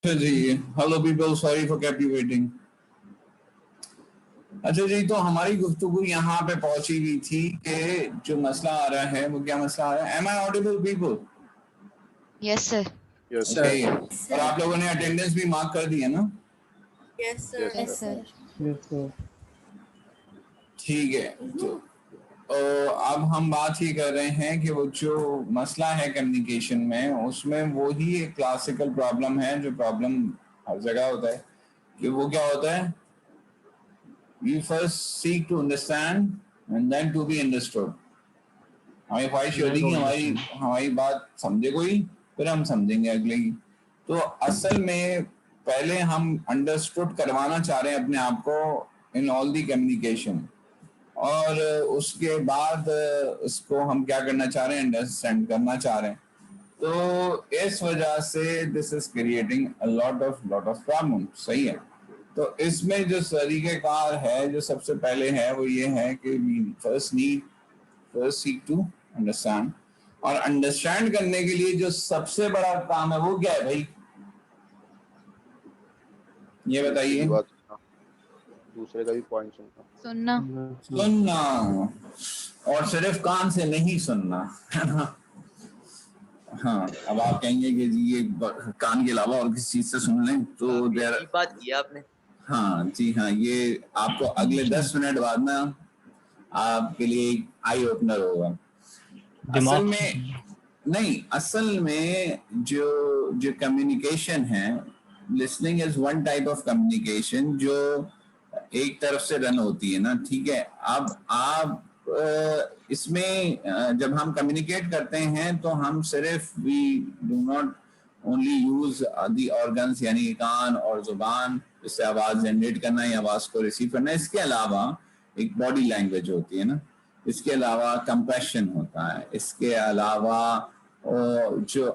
जी hello people, sorry for kept you waiting. अच्छा जी, तो हमारी गुफ्तगू यहाँ पे पहुंची हुई थी कि जो मसला आ रहा है वो क्या मसला आ रहा है? Am I audible people? Yes sir. Yes okay, और आप लोगों ने अटेंडेंस भी मार्क कर दी है ना? Yes sir. Yes sir. ठीक है, तो अब हम बात ही कर रहे हैं कि वो जो मसला है कम्युनिकेशन में, उसमें वो ही एक क्लासिकल प्रॉब्लम है जो प्रॉब्लम हर जगह होता है कि वो क्या होता है, we first seek to understand and then to be understood। हमारी ख्वाहिश होती है कि हमारी बात समझे कोई, फिर हम समझेंगे अगले की। तो असल में पहले हम अंडरस्टूड करवाना चाह रहे हैं अपने आप को इन ऑल दी कम्युनिकेशन, और उसके बाद उसको हम क्या करना चाह रहे हैं, अंडरस्टैंड करना चाह रहे हैं। तो इस वजह से this is creating a lot of problem. सही है। तो इसमें जो तरीक़ेकार है, जो सबसे पहले है वो ये है कि we first seek to understand, और अंडरस्टैंड करने के लिए जो सबसे बड़ा काम है वो क्या है भाई, ये बताइए। दूसरे का भी पॉइंट सुनना। और सिर्फ कान से नहीं सुनना, है ना। हाँ, अब आप कहेंगे कि जी ये कान के अलावा और किसी चीज से सुन लें, तो बात की आपने। हाँ जी हाँ, ये आपको अगले 10 मिनट बाद ना आपके लिए आई ओपनर होगा। असल में जो कम्युनिकेशन है, listening is one type of communication जो एक तरफ से रन होती है ना, ठीक है। अब आप इसमें जब हम कम्युनिकेट करते हैं तो हम सिर्फ we do not only use the organs, यानी कान और जुबान, इससे आवाज जनरेट करना या आवाज को रिसीव करना। इसके अलावा एक बॉडी लैंग्वेज होती है ना, इसके अलावा कंप्रेशन होता है, इसके अलावा जो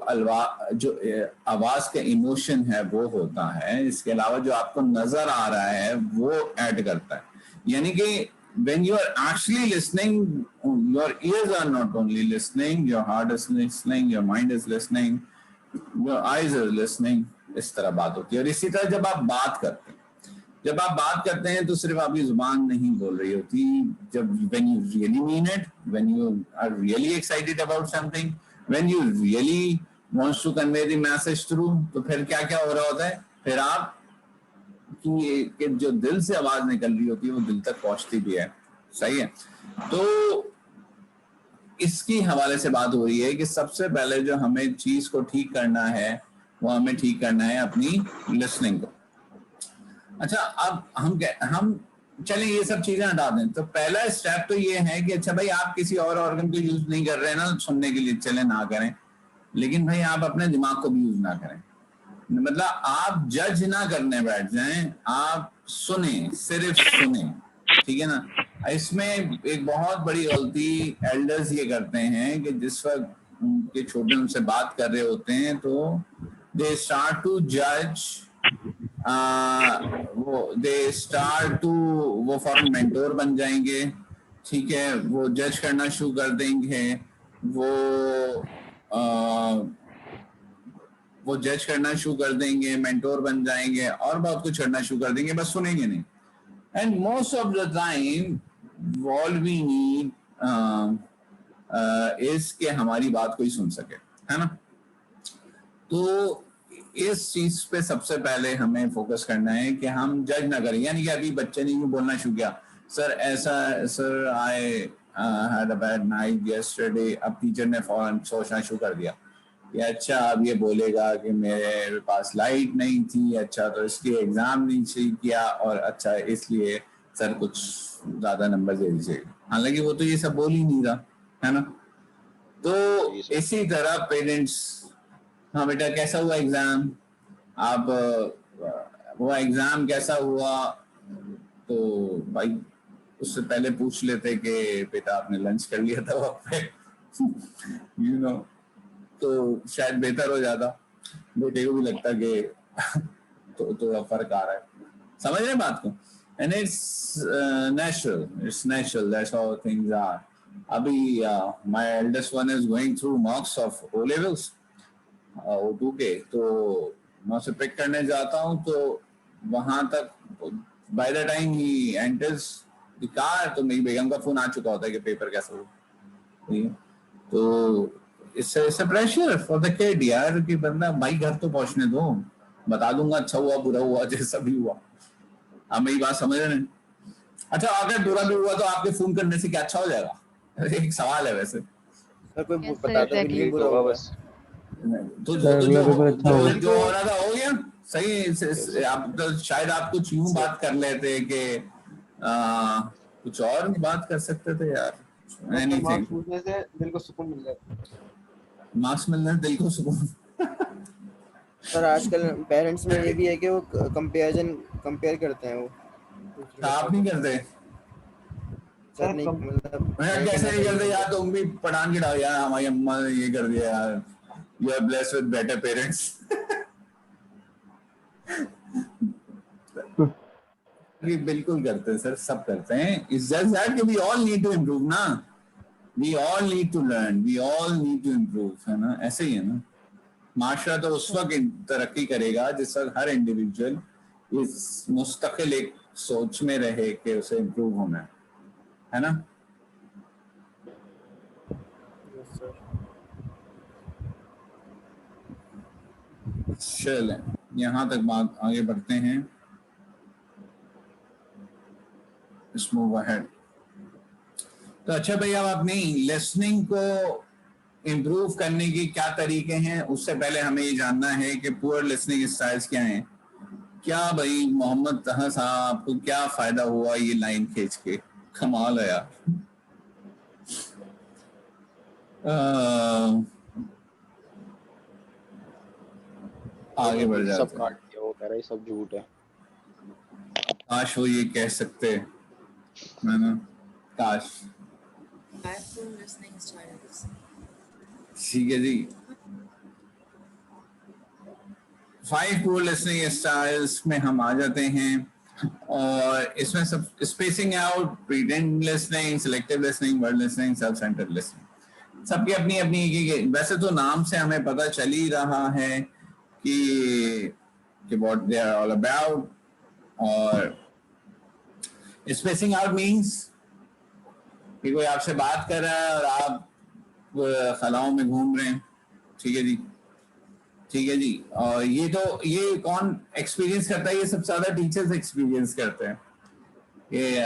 आवाज का इमोशन है वो होता है, इसके अलावा जो आपको नजर आ रहा है वो ऐड करता है। यानी कि when you are actually listening, your ears are not only listening, your heart is listening, your mind is listening, your eyes are listening। इस तरह बात होती है। और इसी तरह जब आप बात करते हैं तो सिर्फ आपकी जुबान नहीं बोल रही होती। जब when you really mean it, when you are really excited about something, when you really wants to convey the message through, तो फिर क्या क्या हो रहा होता है, फिर आप कि जो दिल से आवाज निकल रही होती है वो दिल तक पहुंचती भी है। सही है। तो इसकी हवाले से बात हो रही है कि सबसे पहले जो हमें चीज को ठीक करना है वो हमें ठीक करना है अपनी लिसनिंग को। अच्छा, अब हम चलें ये सब चीजें हटा दें। तो पहला स्टेप तो ये है कि अच्छा भाई आप किसी और ऑर्गन को यूज नहीं कर रहे हैं ना सुनने के लिए, चले ना करें, लेकिन भाई आप अपने दिमाग को भी यूज ना करें। मतलब आप जज ना करने बैठ जाएं, आप सुने, सिर्फ सुने, ठीक है ना। इसमें एक बहुत बड़ी गलती एल्डर्स ये करते हैं कि जिस वक्त उनके छोटे उनसे बात कर रहे होते हैं तो दे स्टार्ट टू जज, वो फॉरन मेंटोर बन जाएंगे, ठीक है। वो जज करना शुरू कर देंगे, वो जज करना शुरू कर देंगे, मेंटोर बन जाएंगे और बहुत कुछ करना शुरू कर देंगे, बस सुनेंगे नहीं। And most of the time all we need is कि हमारी बात कोई सुन सके, है ना। तो इस चीज पे सबसे पहले हमें फोकस करना है कि हम जज ना करें। यानी कि अभी बच्चे ने बोलना शुरू किया, sir I had a bad night yesterday, अब टीचर ने फौरन सोचना शुरू कर दिया कि अच्छा अब ये बोलेगा कि मेरे पास लाइट नहीं थी, अच्छा तो इसलिए एग्जाम नहीं सही किया, और अच्छा इसलिए सर कुछ ज्यादा नंबर दे दीजिए। हालांकि वो तो ये सब बोल ही नहीं रहा, है ना। तो इसी तरह पेरेंट्स, हाँ बेटा कैसा हुआ एग्जाम, आप वो एग्जाम कैसा हुआ, तो भाई उससे पहले पूछ लेते कि बेटा आपने लंच कर लिया था वक्त पे, यू नो, तो शायद बेहतर हो जाता। बेटे को भी लगता कि तो फर्क आ रहा है, समझ रहे बात को। And it's natural, that's how things are. अभी my eldest one is going through mocks of O levels O2 के, तो मैं उसे पिक करने जाता हूँ, तो वहां तक by the time he enters the car तो मेरी बेगम का फोन आ चुका होता है कि पेपर कैसा हुआ। तो इससे प्रेशर फॉर द किड यार कि बंदा भाई घर तो पहुंचने दो, बता दूंगा अच्छा हुआ बुरा हुआ जैसा भी हुआ। आप मेरी बात समझ रहे हैं। अच्छा अगर बुरा भी हुआ तो आपके फोन करने से क्या अच्छा हो जाएगा? एक सवाल है वैसे। कोई बता दो कि बुरा हुआ बस, तो जो हो रहा था हो गया सही। आप तो शायद आप कुछ यूं बात कर लेते कि कुछ और बात कर सकते थे यार। मार्क्स मिलने से दिल को सुकून मिल जाता है। मार्क्स मिलने से दिल को सुकून सर आजकल पेरेंट्स में ये भी है कि वो कंपेयर करते हैं वो दूसरे के आप साथ। नहीं करते? सर नहीं मतलब मैं नहीं कैसे करना नहीं करते चाहिए। यार, तुम भी पढ़ान के डाल यार, हमारी अम्मा ने ये कर दिया यार, you are blessed with better parents. बिल्कुल करते हैं सर, सब करते हैं। इट्स जस्ट दैट कि we all need to improve ना, we all need to learn, we all need to improve, है ना? ऐसे ही है ना। माशरा तो उस वक्त तरक्की करेगा जिस वक्त हर इंडिविजुअल इस मुस्तकिल एक सोच में रहे कि उसे इम्प्रूव होना है ना? Yes sir. चलें, यहाँ तक बात आगे बढ़ते हैं। Let's move ahead. तो अच्छा भैया, अब अपनी लिसनिंग को इम्प्रूव करने की क्या तरीके हैं, उससे पहले हमें ये जानना है कि पुअर लिसनिंग स्टाइल्स क्या हैं। क्या भाई मोहम्मद तहा साहब, आपको क्या फायदा हुआ ये लाइन खींच के? कमाल है यार। आगे बढ़ जाते सब काट दिया, वो कह रहा है सब झूठ है। काश वो ये कह सकते है ना, काश। ठीक है जी। 5 पुअर लिसनिंग स्टाइल्स में हम आ जाते हैं, और इसमें सब spacing out, pretend listening, selective listening, word listening, self centred listening, सबकी अपनी अपनी। वैसे तो नाम से हमें पता चल ही रहा है कि what they are all about. और स्पेसिंग आउट मींस कि कोई आपसे बात कर रहा है और आप खलाओं में घूम रहे हैं, ठीक है जी, ठीक है जी। और ये कौन एक्सपीरियंस करता है? ये सबसे ज्यादा टीचर्स एक्सपीरियंस करते हैं। ये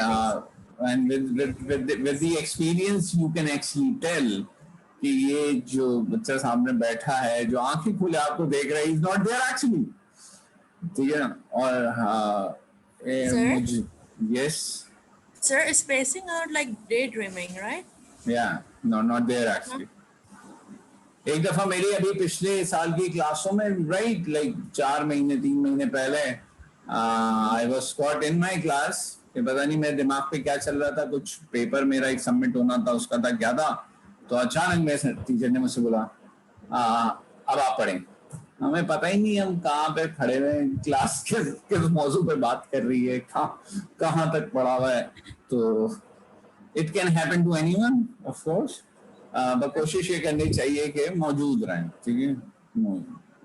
and with the experience you can actually tell कि ये जो बच्चा सामने बैठा है, जो आंखें खुले आपको देख रहा है, is not there actually, ठीक है ना? और मुझे yes sir, spacing out like daydreaming, right? yeah, no, not there actually. एक दफा मेरी अभी पिछले साल की क्लासों में, राइट, लाइक 3 महीने पहले, I was caught in my class कि पता नहीं मेरे दिमाग पे क्या चल रहा था, कुछ पेपर मेरा एक सबमिट होना था, उसका था क्या था, तो अचानक मेरे टीचर ने मुझसे बोला अब आप पढ़ें। हमें पता ही नहीं हम कहाँ पे खड़े हुए, क्लास किस मौजू पे बात कर रही है, कहाँ तक पढ़ा हुआ है। तो it can happen to anyone of course, बस कोशिश ये करनी चाहिए कि मौजूद रहें, ठीक है?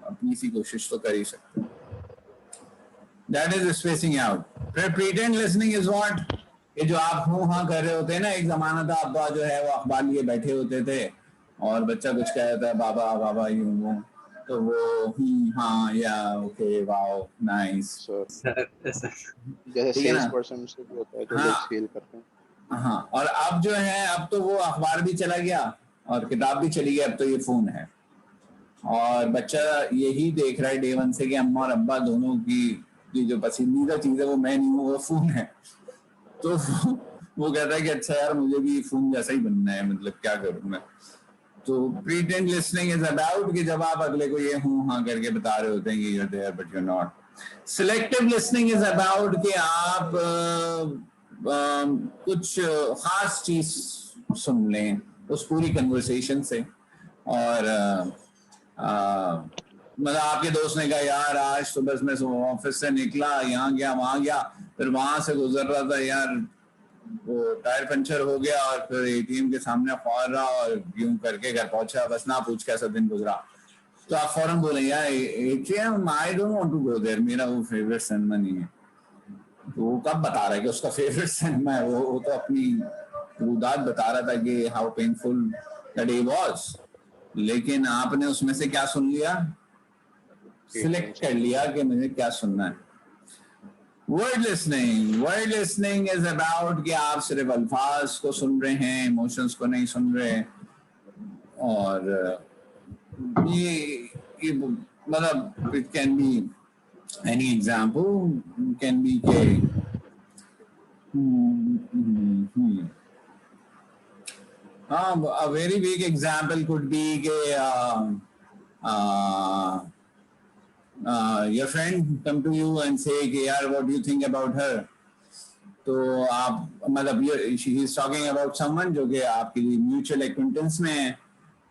अपनी सी कोशिश तो कर ही सकते हैं। That is spacing out. Pretend listening is what? ये जो आप हूँ हाँ कर रहे होते हैं ना, एक जमाना था अब्बा जो है वो अखबार लिए बैठे होते थे और बच्चा कुछ कह रहा था, बाबा बाबा यूं वो, तो वो हाँ या ओके वाओ नाइस, जैसे सेल्स पर्सन से भी होता है जो लोग सेल करते हैं। हाँ, और अब जो है, अब तो वो अखबार भी चला गया और किताब भी चली गई, अब तो ये फोन है, और बच्चा यही देख रहा है डे 1 से कि अम्मा और अब्बा दोनों की जो पसंदीदा चीज है वो मैं नहीं हूँ, वो फोन है। तो वो कहता है कि अच्छा यार मुझे भी फोन जैसा ही बनना है, मतलब क्या करूँ मैं। तो प्रीटेंड लिसनिंग इज अबाउट कि जब आप अगले को ये हूँ हाँ करके बता रहे होते हैं कि you are there but you are not. Selective listening is about कि आप कुछ खास चीज सुन लें उस पूरी कन्वर्सेशन से, और मतलब आपके दोस्त ने कहा यार आज सुबह में ऑफिस से निकला, यहाँ गया वहां गया, फिर वहां से गुजर रहा था यार, वो टायर पंचर हो गया और फिर एटीएम के सामने फौर रहा और यूं करके घर पहुंचा, बस ना पूछ कैसा दिन गुजरा। तो आप फौरन बोले यार ATM I don't want to go there, मेरा वो फेवरेट सिनेमा नहीं है। तो वो कब बता रहा है कि उसका फेवरेट सिनेमा है? वो तो अपनी रुदात बता रहा था कि how painful the day was, लेकिन आपने उसमें से क्या सुन लिया? सिलेक्ट कर लिया कि मुझे क्या सुनना है। वर्ड लिसनिंग इज अबाउट कि आप सिर्फ अल्फाज को सुन रहे हैं, इमोशंस को नहीं सुन रहे। और ये मतलब it can be any example, can be के a very big example could be के your friend come to you and say कि यार what do you think about her, तो आप मतलब he is talking about someone जो कि आपके लिए mutual acquaintance में है,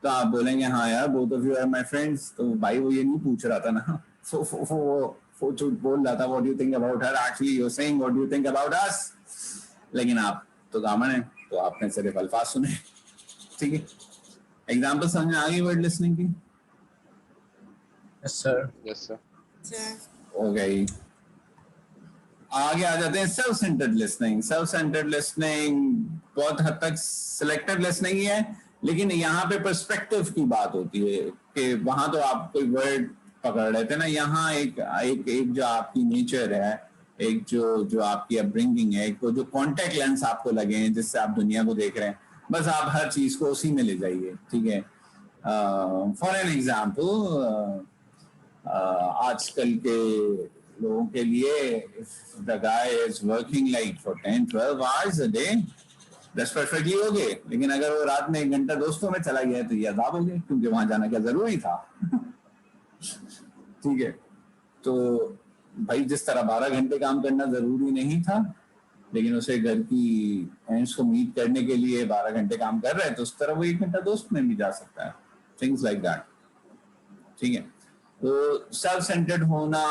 तो आप बोलेंगे हाँ यार both of you are my friends, तो भाई वो ये नहीं पूछ रहा था ना, वो जो बोल रहा था what do you think about her, actually you're saying what do you think about us, लेकिन आप तो दामन है, तो आपने सिर्फ अल्फाज सुने, ठीक है। एग्जाम्पल समझ में आ गई वर्ड लिसनिंग की? Yes sir. Yes sir. Sir. हो गई। आगे आ जाते हैं self centred listening. Self centred listening बहुत हद तक सिलेक्टिव लिसनिंग ही है, लेकिन यहाँ पे पर्सपेक्टिव की बात होती है कि वहां तो आप कोई वर्ड पकड़ रहे थे ना, यहाँ एक जो आपकी नेचर है, एक जो आपकी अपब्रिंगिंग है, एक जो कॉन्टेक्ट लेंस आपको लगे हैं जिससे आप दुनिया को देख रहे हैं, बस आप हर चीज को उसी में ले जाइए, ठीक है। फॉर एन एग्जाम्पल आजकल के लोगों के लिए the guy is working like for 10-12 hours a day, that's perfectly okay, लेकिन अगर वो रात में 1 घंटा दोस्तों में चला गया तो ये अदाब हो गया, क्योंकि वहां जाना क्या जरूरी था। ठीक है, तो भाई जिस तरह 12 घंटे काम करना जरूरी नहीं था, लेकिन उसे घर की फ्रेंड्स को मीट करने के लिए 12 घंटे काम कर रहे हैं, तो उस तरह वो 1 घंटा दोस्त में भी जा सकता है, थिंग्स लाइक दैट, ठीक है। तो सेल्फ सेंटर्ड होना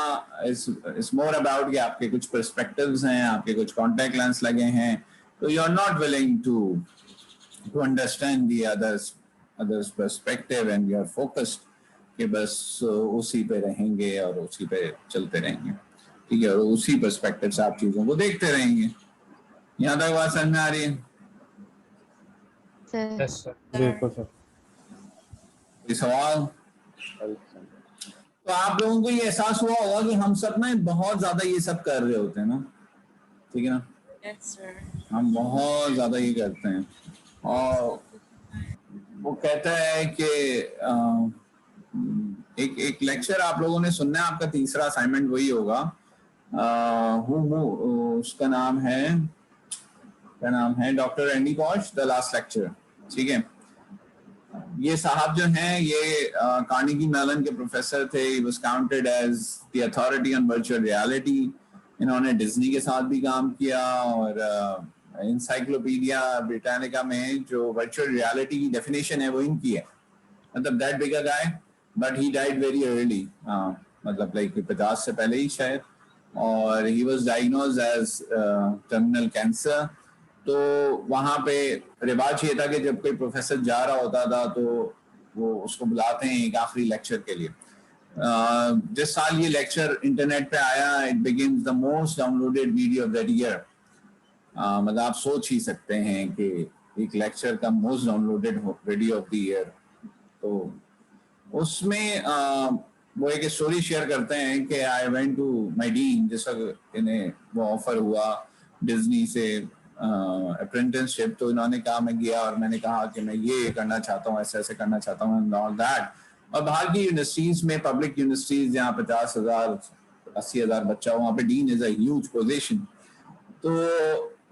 इज मोर अबाउट कि आपके कुछ पर्सपेक्टिव्स हैं, आपके कुछ कॉन्टैक्ट लेंस लगे हैं, तो you are not willing to understand the others perspective and you are focused कि बस उसी पे रहेंगे और उसी पे चलते रहेंगे, ठीक है, और उसी पर्सपेक्टिव से आप चीजों को देखते रहेंगे। यहाँ तक बात समझ में आ रही है? यस सर, बिल्कुल सर। कोई सवाल? तो आप लोगों को ये एहसास हुआ होगा कि हम सब ना बहुत ज्यादा ये सब कर रहे होते हैं ना, ठीक है ना? Yes, sir. हम बहुत ज्यादा ये करते हैं, और वो कहता है कि एक लेक्चर आप लोगों ने सुनना है, आपका तीसरा असाइनमेंट वही होगा। उसका नाम है, क्या नाम है, doctor Andy posh, the last lecture, ठीक है। ये साहब जो हैं ये कार्नेगी मेलन के प्रोफेसर थे, he was counted as the authority on virtual reality. इन्होंने डिज्नी के साथ भी काम किया, और एनसाइक्लोपीडिया ब्रिटानिका में जो वर्चुअल रियलिटी की डेफिनेशन है वो इनकी है, मतलब that big a guy, but he died very early, मतलब लाइक 50 से पहले ही शायद, और he was diagnosed as terminal cancer. तो वहाँ पे रिवाज ये था कि जब कोई प्रोफेसर जा रहा होता था तो वो उसको बुलाते हैं एक आखिरी लेक्चर के लिए। जिस साल ये लेक्चर इंटरनेट पे आया, it becomes the most downloaded video of that year. मतलब आप सोच ही सकते हैं कि एक लेक्चर का most downloaded video of the year. तो उसमें वो एक स्टोरी शेयर करते हैं कि I went to my dean, जिस वक्त इन्हें वो ऑफर हुआ डिज्नी से अप्रेंटिसशिप, तो इन्होंने कहा मैं गया और मैंने कहा कि मैं ये करना चाहता हूँ, ऐसे ऐसे करना चाहता हूँ एंड ऑल दैट। और बाहर की यूनिवर्सिटीज में, पब्लिक यूनिवर्सिटीज जहाँ 50,000 80,000 बच्चा हो, वहाँ पे dean is a huge position. तो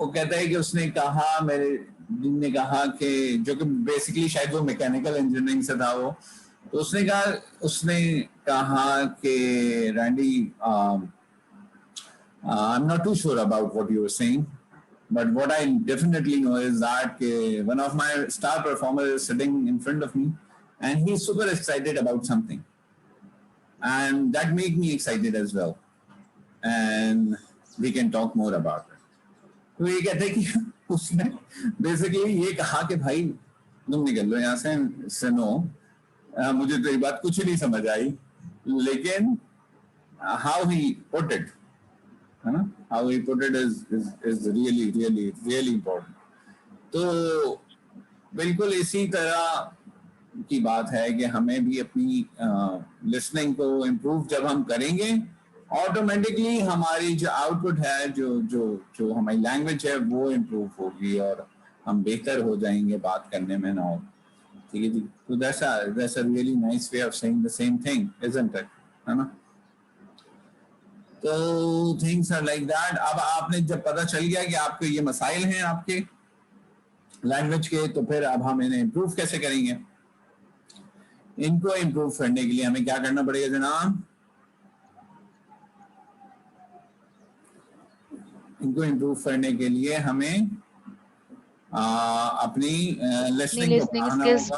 वो कहता है कि उसने कहा, मेरे डीन ने कहा कि, जो कि बेसिकली शायद वो मैकेनिकल इंजीनियरिंग से था वो, तो उसने कहा कि Randy, I am not too sure about what you are saying, but what I definitely know is that one of my star performers is sitting in front of me and he's super excited about something, and that made me excited as well, and we can talk more about it. तो ये कहते हैं कि उसने basically ये कहा कि भाई तुम निकल लो यहाँ से, नो मुझे तो ये बात कुछ नहीं समझ आई, लेकिन how he put it, है ना, how he put it is really important. तो बिल्कुल इसी तरह की बात है कि हमें भी अपनी लिसनिंग को इम्प्रूव जब हम करेंगे, ऑटोमेटिकली हमारी जो आउटपुट है, जो हमारी लैंग्वेज है वो इम्प्रूव होगी और हम बेहतर हो जाएंगे बात करने में ना। ठीक है जी, तो that's a really nice way of saying the same thing, isn't it, है ना? तो थिंग्स आर लाइक दैट। अब आपने जब पता चल गया कि आपके ये मसाइल हैं आपके लैंग्वेज के, तो फिर अब हम इन्हें इम्प्रूव कैसे करेंगे? इनको इम्प्रूव करने के लिए हमें क्या करना पड़ेगा जनाब? इनको इम्प्रूव करने के लिए हमें अपनी लिसनिंग को बढ़ाना होगा,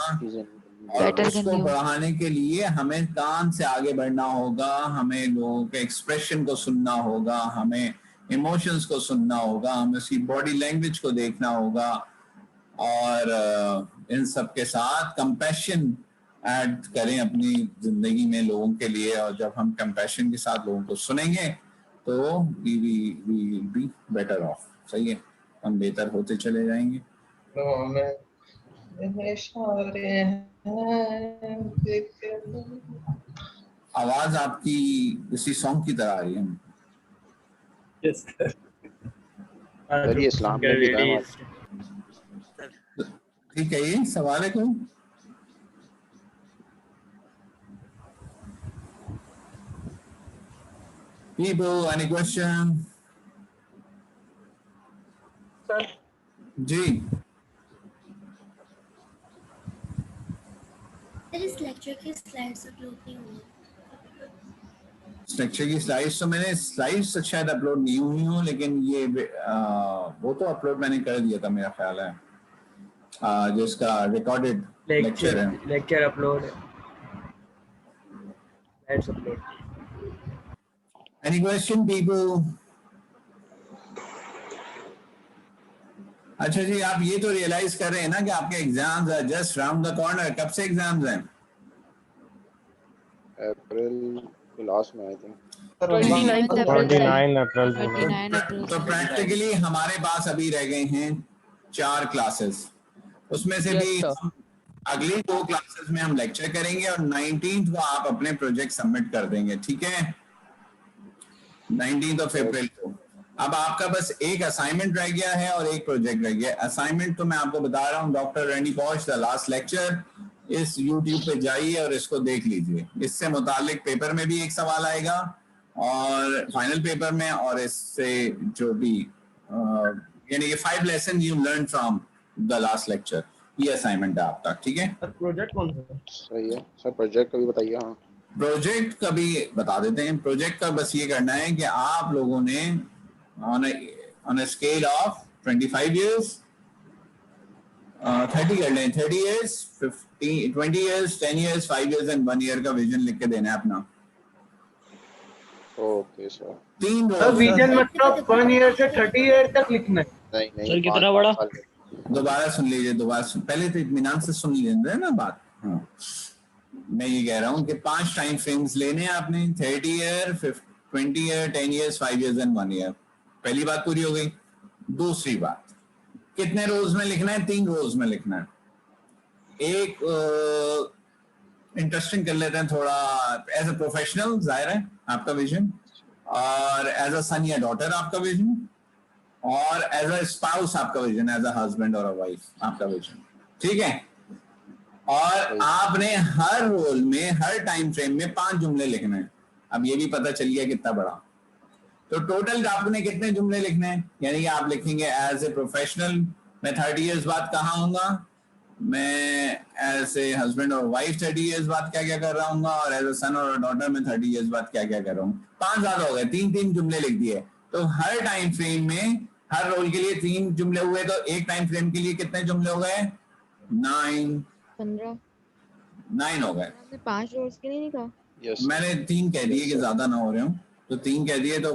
और उसको बढ़ाने के लिए हमें कान से आगे बढ़ना होगा, हमें लोगों के एक्सप्रेशन को सुनना होगा, हमें इमोशंस को सुनना होगा, हमें उसकी बॉडी लैंग्वेज को देखना होगा, और इन सब के साथ कंपैशन ऐड करें अपनी जिंदगी में लोगों के लिए। और जब हम कंपैशन के साथ लोगों को सुनेंगे तो we will be better off. सही है, हम बेहतर होते चले जाएंगे। आवाज आपकी किसी सॉन्ग की तरह आ रही है। सर ये इस्लाम में भी है। ठीक है, ये सवाल है कोई? People, any question? सर जी, सर इस लेक्चर की स्लाइड्स अपलोड नहीं हुई। इस लेक्चर की स्लाइड्स तो मैंने स्लाइड्स शायद अपलोड नहीं हुई हूँ, लेकिन ये वो तो अपलोड मैंने कर दिया था मेरा ख्याल है, जिसका रिकॉर्डेड लेक्चर है। लेक्चर अपलोड है, slides upload. Any question, people? अच्छा जी, आप ये तो रियलाइज कर रहे हैं ना कि आपके exams are just round the corner. कब से एग्जाम्स हैं? अप्रैल के लास्ट में आई थिंक 29 अप्रैल। तो प्रैक्टिकली हमारे पास अभी रह गए हैं 4 क्लासेस, उसमें से भी अगली 2 क्लासेस में हम लेक्चर करेंगे और 19th को आप अपने प्रोजेक्ट सबमिट कर देंगे। ठीक है, 19th अप्रैल को। अब आपका बस एक असाइनमेंट रह गया है और एक प्रोजेक्ट रह गया। असाइनमेंट तो मैं आपको बता रहा हूँ, doctor Randy Pausch the last lecture, इस YouTube पे जाइए और इसको देख लीजिए। इससे मुतालिक पेपर में भी एक सवाल आएगा और फाइनल पेपर में, और इससे जो भी यानी कि 5 lesson you learn from the last lecture, ये असाइनमेंट है आपका। ठीक है, प्रोजेक्ट कौन सा? सही है सर, प्रोजेक्ट का भी बताइए। हाँ, प्रोजेक्ट का भी बता देते हैं। प्रोजेक्ट का बस ये करना है कि आप लोगों ने on a scale of 25 years 30 कर लें, 30 years 15 20 years 10 years 5 years and 1 year का विजन लिख के देना है अपना। Okay sir. 3 विजन मतलब 1 ईयर से 30 ईयर तक लिखना है। नहीं सर कितना बड़ा? दोबारा सुन लीजिए, पहले तो इत्मीनान से सुन लीजिए ना बात। हाँ, मैं ये कह रहा हूँ कि 5 टाइम फ्रेम्स लेने हैं आपने, 30 year 20 year 10 years 5 years and 1 year। पहली बात पूरी हो गई। दूसरी बात, कितने रोज में लिखना है? 3 रोज में लिखना है। एक इंटरेस्टिंग कर लेते हैं थोड़ा, एज अ प्रोफेशनल जाहिर है आपका विजन, और एज अ सन या डॉटर आपका विजन, और एज अ स्पाउस आपका विजन, एज अ हस्बैंड और अ वाइफ आपका विजन। ठीक है, और आपने हर रोल में हर टाइम फ्रेम में 5 जुमले लिखने हैं। अब ये भी पता चल गया कितना बड़ा। तो टोटल आपने कितने जुमले लिखने हैं? यानी कि आप लिखेंगे एज ए प्रोफेशनल मैं 30 years बाद कहाँ होऊंगा, मैं एज ए हस्बैंड और वाइफ 30 years बाद क्या क्या कर रहा हूँ, और एज ए सन और डॉटर में 30 years बाद क्या क्या कर रहा हूँ। 5 ज्यादा हो गए, 3 जुमले लिख दिए। तो हर टाइम फ्रेम में हर रोल के लिए 3 जुमले हुए, तो एक टाइम फ्रेम के लिए कितने जुमले हो गए? 9 हो गए। 5 रोज के लिए नहीं कहा? मैंने 3 कह दिए कि ज्यादा ना हो रहे हो, तो 3 कह दिए तो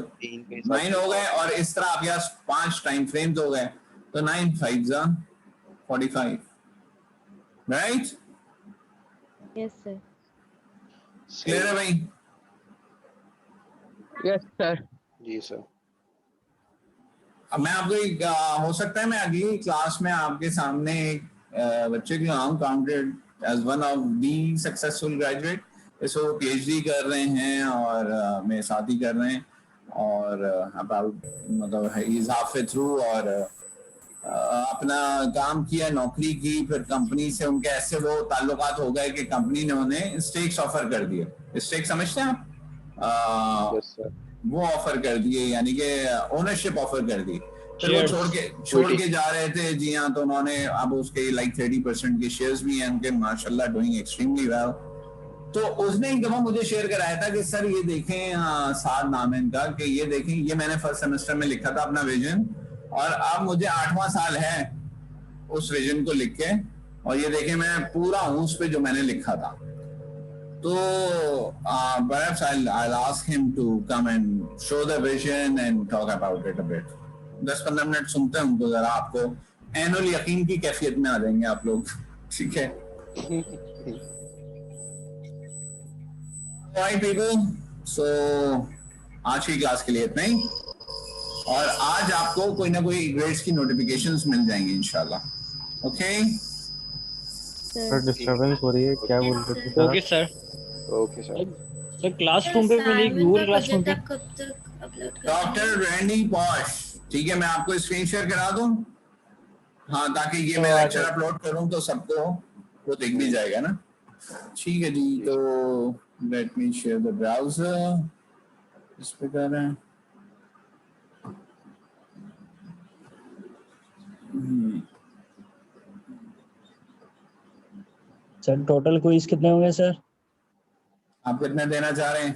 9 हो गए, और इस तरह आपके पास 5 टाइम फ्रेम्स हो गए, तो 9 5 45, राइट? Yes sir. क्लियर है भाई? Yes sir. जी सर। अब मैं आपको हो सकता है मैं अगली क्लास में आपके सामने एक बच्चे की नाम counted as one of the successful graduate, इसको PhD कर रहे हैं और मेरे साथ ही कर रहे हैं, और अबाउट मतलब इज हाफवे थ्रू, और अपना काम किया, नौकरी की, फिर कंपनी से उनके ऐसे वो ताल्लुकात हो गए कि कंपनी ने उन्हें स्टेक्स ऑफर कर दिए। स्टेक समझते हैं आप? Yes sir. वो ऑफर कर दिए, यानी कि ओनरशिप ऑफर कर दी। फिर वो छोड़ के जा रहे थे। जी हाँ, तो उन्होंने अब उसके लाइक 30% के शेयर्स भी हैं उनके, माशाल्लाह डूइंग एक्सट्रीमली वेल। तो उसने एक दफा मुझे शेयर कराया था कि सर ये देखें, साद नाम है इनका, कि ये देखें, ये मैंने फर्स्ट सेमेस्टर में लिखा था अपना विजन, और अब मुझे 8वां साल है उस विजन को लिख के, और ये देखें मैं पूरा हूँ उस पे जो मैंने लिखा था। तो perhaps I'll ask him to come and show the vision and talk about it a bit. 10-15 minute सुनते हैं उनको जरा, आपको ऐनुल यकीन की कैफियत में आ जाएंगे आप लोग, ठीक है? Alright people, so आज की क्लास के लिए इतना ही, और आज आपको कोई ना कोई ग्रेड्स की नोटिफिकेशंस मिल जाएंगी इंशाल्लाह। ओके सर डिस्टरबेंस हो रही है, क्या बोल रहे थे? Okay sir. Okay sir. Sir classroom पे मिली, गूगल क्लासरूम पे। डॉक्टर रैंडी पॉश, ठीक है, मैं आपको स्क्रीन शेयर करा दूं, हाँ, ताकि ये मैं लेक्चर अपलोड करूं तो सबको वो दिख भी जाएगा ना। ठीक है जी, तो let me share the browser, इस पे कर रहे हैं। सर टोटल क्विज कितने होंगे सर? आप कितने देना चाह रहे हैं?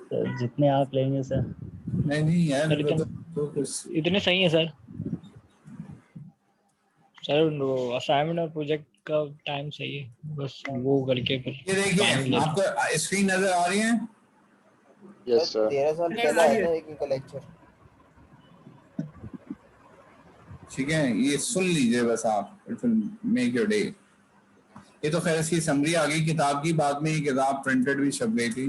सर जितने आप लेंगे सर। नहीं यार, इतने सही है सर। सर असाइनमेंट और प्रोजेक्ट का टाइम सही है, बस वो करके फिर। ये देखिए, आपको स्क्रीन नजर आ रही है? Yes sir. 13 साल पहले आया था एक इनका लेक्चर। ठीक है, ये सुन लीजिए बस आप, it will make your day. ये तो खैर इसकी समरी आ गई किताब की, बाद में ये किताब प्रिंटेड भी छप गई थी।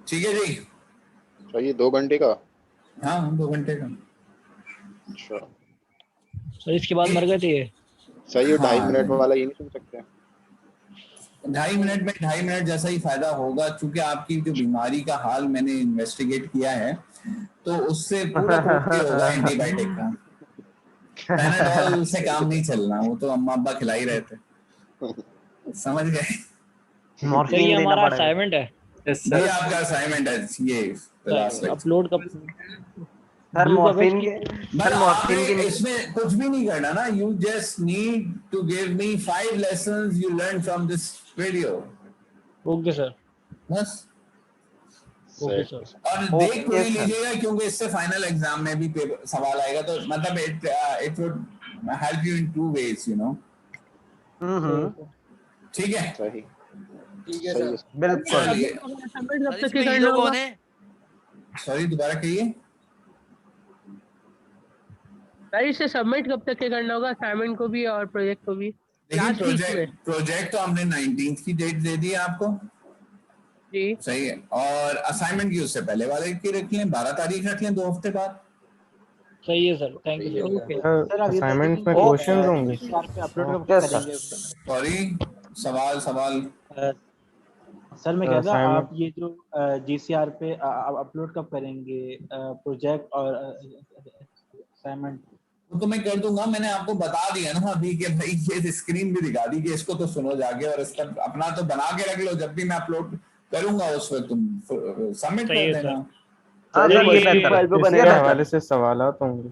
ठीक है जी, सर ये 2 घंटे का? हाँ 2 घंटे का। अच्छा सर इसके बाद मर गए थे ये? सर ये 2.5 मिनट वाला ये नहीं सुन सकते? 2.5 मिनट में 2.5 मिनट जैसा ही फायदा होगा, चूंकि आपकी जो बीमारी का हाल मैंने इन्वेस्टिगेट किया है, तो उससे पूरा होगा एंटीबायोटिक का। पैनाडोल से काम नहीं चलना, वो तो अम्मा अब्बा खिला ही रहे थे, समझ गए? ये हमारा असाइनमेंट है। ये आपका असाइनमेंट है, ये अपलोड कब? सर मॉर्फिन के इसमें कुछ भी नहीं करना ना, you just need to give me 5 lessons you learned from this video. Okay sir. बस ओके सर। और देख पूरी लीजिएगा, क्योंकि इससे फाइनल एग्जाम में भी सवाल आएगा, तो मतलब it would help you in 2 ways, you know. ठीक है, सही। ठीक है सर, बिल्कुल। सॉरी, दोबारा कहिए। सर इसे सबमिट कब तक के करना होगा, असाइनमेंट को भी और प्रोजेक्ट को भी? देखिए, प्रोजेक्ट तो हमने 19th की डेट दे दी है आपको जी, सही है, और असाइनमेंट की उससे पहले वाले की रख लें, 12 तारीख रख लें, 2 हफ्ते बाद। सही है sir, thank you sir. Assignment में क्वेश्चंस होंगे? सॉरी, सवाल सर मैं कह रहा आप ये जो जीसीआर पे अपलोड कब करेंगे प्रोजेक्ट और असाइनमेंट? वो तो मैं कर दूंगा, मैंने आपको बता दिया ना अभी कि भाई ये स्क्रीन भी दिखा दी कि इसको तो सुनो जाके, और इसका अपना तो बना के रख लो, जब भी मैं अपलोड करूंगा उस वक्त तुम सबमिट कर देना। हवाले से सवाल होंगे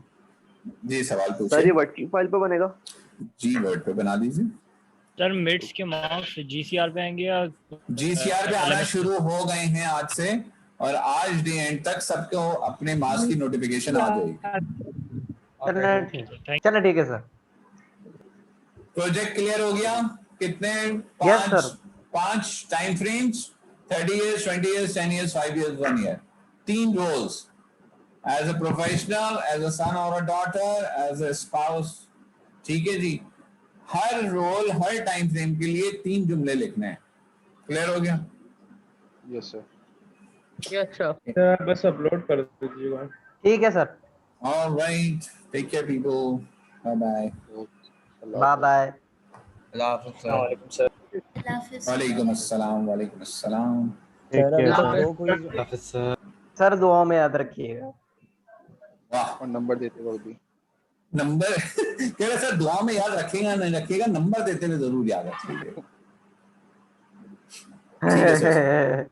जी, सवाल पूछिए। सर ये वर्ड की फाइल पे बनेगा? जी, वर्ड पे बना दीजिए। सर मिड्स के मार्क्स जीसीआर पे आएंगे या? जीसीआर पे आना शुरू हो गए हैं आज से, और आज डे एंड तक सबको अपने मार्क्स की नोटिफिकेशन आ जाएगी। चलो ठीक है सर। प्रोजेक्ट क्लियर हो गया? कितने? 5 time frames, 30 years, 20 years, 10 years, 5 years, 1 year. 3 roles: as a professional, as a son or a daughter, as a spouse. ठीक है जी, हर रोल हर टाइम फ्रेम के लिए 3 जुमले लिखने हैं। क्लियर हो गया? Yes sir. यस सर, बस अपलोड कर दीजिएगा। ठीक है sir. All right, take care people. Bye bye. Bye bye. Allah हाफ़िज़ सर। वालेकुम अस्सलाम, वालेकुम अस्सलाम। सर दुआ में याद रखिएगा। वाह, और नंबर देते हुए भी नंबर कह रहे सर, दुआ में याद रखेगा नहीं रखेगा, नंबर देते हुए जरूर याद रखिएगा। ठीक है सर।